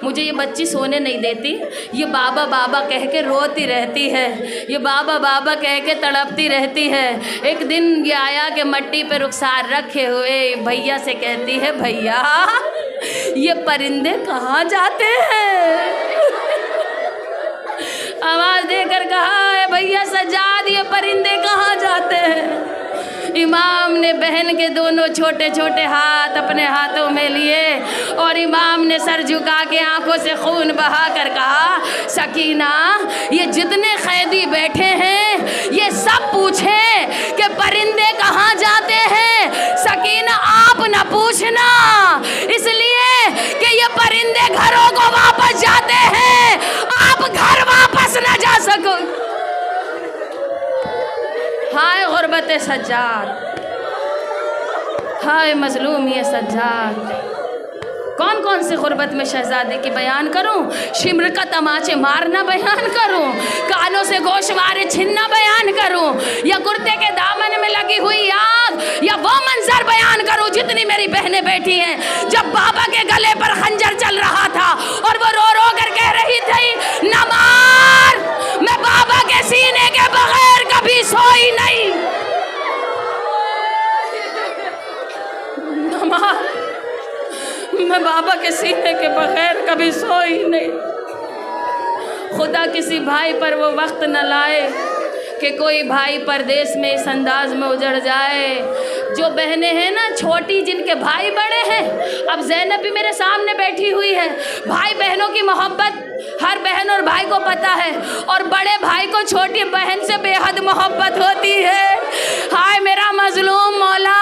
मुझे ये बच्ची सोने नहीं देती, ये बाबा बाबा कह के रोती रहती है, ये बाबा बाबा कह के तड़पती रहती है। एक दिन ये आया कि मट्टी पे रुखसार रखे हुए भैया से कहती है, भैया ये परिंदे कहाँ जाते हैं? आवाज़ देकर कहा है, भैया सज्जाद ये परिंदे कहाँ जाते हैं? इमाम ने बहन के दोनों छोटे छोटे हाथ अपने हाथों में लिए और इमाम ने सर झुका के आंखों से खून बहा कर कहा, सकीना ये जितने कैदी बैठे हैं ये सब पूछे कि परिंदे कहाँ जाते हैं। सकीना आप न पूछना, इसलिए कि ये परिंदे घरों को वापस जाते हैं, आप घर वापस न जा सको। हाय गुरबत सज्जाद, हाय मजलूम ये सज्जाद। कौन कौन सी गुरबत में शहजादी की बयान करूं? शिमर का तमाचे मारना बयान करूं, कानों से गोशवारे छीनना बयान करूं, या कुर्ते के दामन में लगी हुई आग, या वो मंजर बयान करूं जितनी मेरी बहनें बैठी हैं जब बाबा के गले पर खंजर चल रहा था और वो रो रो कर कह रही थी, न मार, मैं बाबा के सीने के बगैर कभी सोई नहीं। न मार, मैं बाबा के सीने के बगैर कभी सोई नहीं। खुदा किसी भाई पर वो वक्त न लाए कि कोई भाई परदेश में इस अंदाज में उजड़ जाए। जो बहनें हैं ना छोटी, जिनके भाई बड़े हैं, अब ज़ैनब भी मेरे सामने बैठी हुई है, भाई बहनों की मोहब्बत हर बहन और भाई को पता है, और बड़े भाई को छोटी बहन से बेहद मोहब्बत होती है। हाय मेरा मजलूम मौला,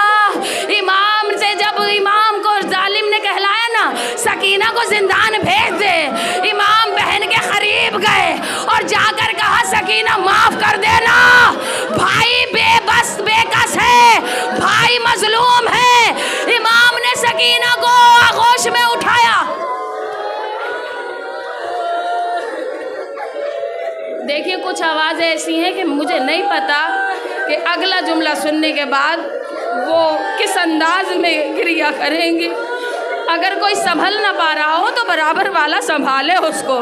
इमाम से जब इमाम को जालिम ने कहलाया ना, सकी सकीना माफ कर देना, भाई बेबस बेकस है, भाई मजलूम है। इमाम ने सकीना को आगोश में उठाया। देखिए कुछ आवाज़ें ऐसी हैं कि मुझे नहीं पता कि अगला जुमला सुनने के बाद वो किस अंदाज में क्रिया करेंगी। अगर कोई संभल ना पा रहा हो तो बराबर वाला संभाले उसको,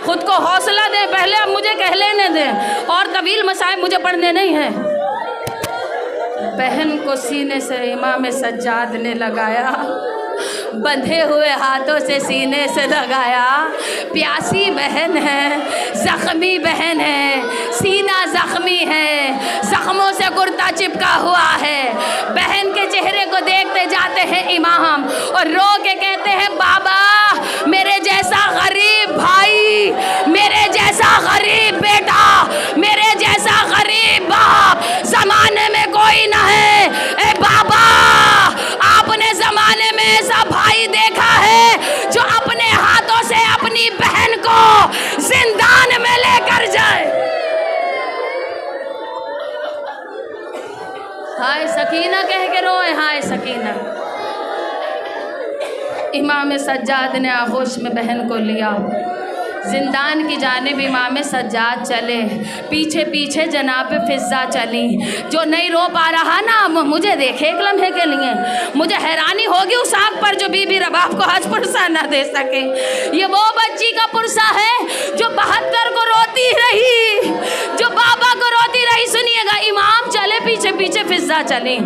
खुद को हौसला दे। पहले अब मुझे कह लेने दें, और तवील मसाइब मुझे पढ़ने नहीं हैं। बहन को सीने से इमाम सज्जाद ने लगाया, बंधे हुए हाथों से सीने से लगाया। प्यासी बहन है, ज़ख्मी बहन है, सीना ज़ख्मी है, ज़ख्मों से कुर्ता चिपका हुआ है। बहन के चेहरे को देखते जाते हैं इमाम और रो के कहते हैं, बाबा मेरे जैसा गरीब भाई, मेरे जैसा गरीब बेटा, मेरे जैसा गरीब बाप ज़माने में कोई ना है। ए बाबा, आपने ज़माने में ऐसा भाई देखा है जो अपने हाथों से अपनी बहन को जिंदान में लेकर जाए? हाय सकीना कह के रोए, हाय सकीना। इमाम सज्जाद ने आगोश में बहन को लिया, जिंदान की जानिब इमाम सज्जाद चले, पीछे पीछे जनाब फिज़ा चली। जो नहीं रो पा रहा ना, मुझे देखे एक लम्हे के लिए, मुझे हैरानी होगी उस आग पर जो बीबी रबाब को आज पुरसा ना दे सके। ये वो बच्ची का पुरसा है जो 72 को रोती रही, जो बाबा को रोती रही। सुनिएगा, इमाम चले पीछे पीछे फिज़ा चली।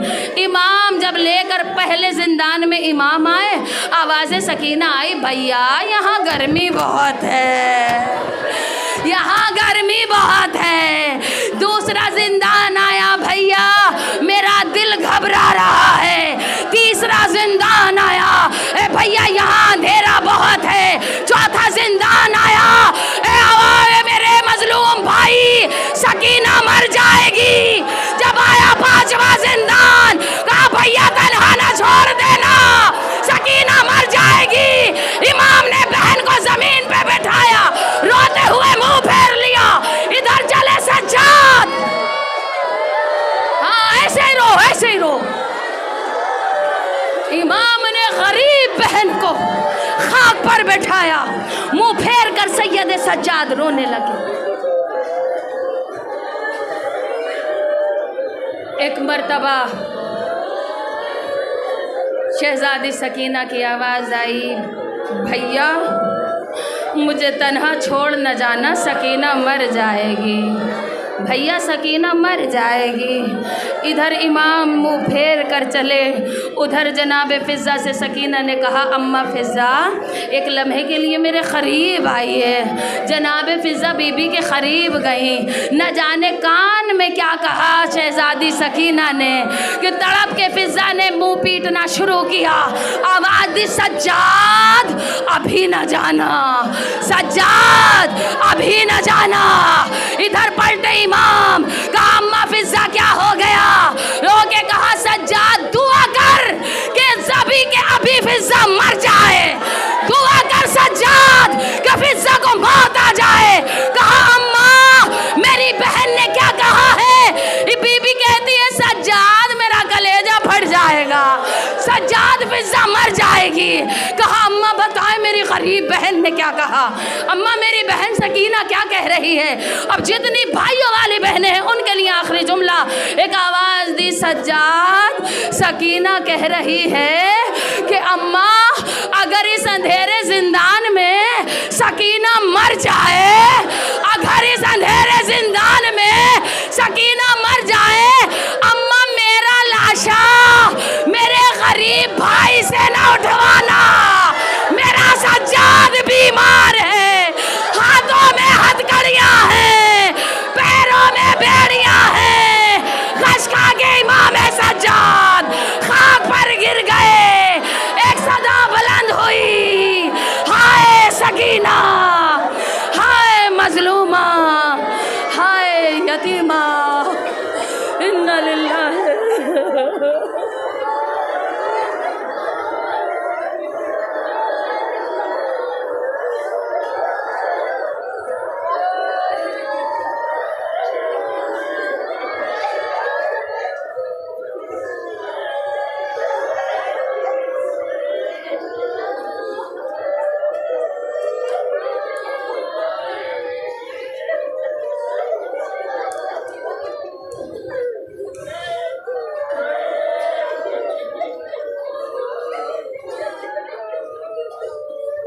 इमाम जब लेकर पहले जिंदान में इमाम आए, आवाज़ सकीना आई, भैया यहाँ गर्मी बहुत है, यहाँ गर्मी बहुत है। दूसरा जिंदान आया, भैया मेरा दिल घबरा रहा है। तीसरा जिंदान आया, ए भैया यहाँ अंधेरा बहुत है। चौथा जिंदान आया, ए मेरे मजलूम भाई सकीना मर जाएगी। जब आया 5वां जिंदान, कहा भैया तन्हा ना छोड़ देना, सकीना मर जाएगी। इमाम ने बहन को जमीन पे बैठाया, रोते हुए मुंह फेर लिया, इधर चले सज्जाद। हाँ ऐसे ही रो, ऐसे ही रो। इमाम ने गरीब बहन को खाक पर बैठाया, मुंह फेर कर सैयद सज्जाद रोने लगे। एक मर्तबा शहजादी सकीना की आवाज़ आई, भैया मुझे तन्हा छोड़ न जाना, सकीना मर जाएगी। भैया सकीना मर जाएगी। इधर इमाम मुँह फेर कर चले, उधर जनाब फिज़ा से सकीना ने कहा, अम्मा फिज़ा एक लम्हे के लिए मेरे क़रीब आई है। जनाब फिज़ा बीबी के क़रीब गई, न जाने कान में क्या कहा शहज़ादी सकीना ने कि तड़प के फिज़ा ने मुँह पीटना शुरू किया। आवाज़ दी, सज्जाद अभी न जाना, सज्जाद अभी न जाना। इधर पलटे इमाम, कहा अम्मा फिज़ा क्या हो गया? रो के कहा, सज्जाद दुआ कर कि सभी के अभी फिज़ा मर जाए, दुआ कर सज्जाद कि फिज़ा को मौत आ जाए। कहा अम्मा मेरी बहन ने क्या कहा है? बीबी कहती है, सज्जाद मेरा कलेजा फट जाएगा, सज्जाद फिज़ा मर जाएगी। कहा अम्मा बताए मेरी गरीब बहन ने क्या कहा? अम्मा मेरी बहन सकीना क्या कह रही है? अब जितनी भाइयों वाली बहनें हैं उनके लिए आखिरी जुमला। एक आवाज़ दी, सज्जाद सकीना कह रही है कि अम्मा अगर इस अंधेरे जिंदान में सकीना मर जाए, अगर इस अंधेरे जिंदान में सकीना मर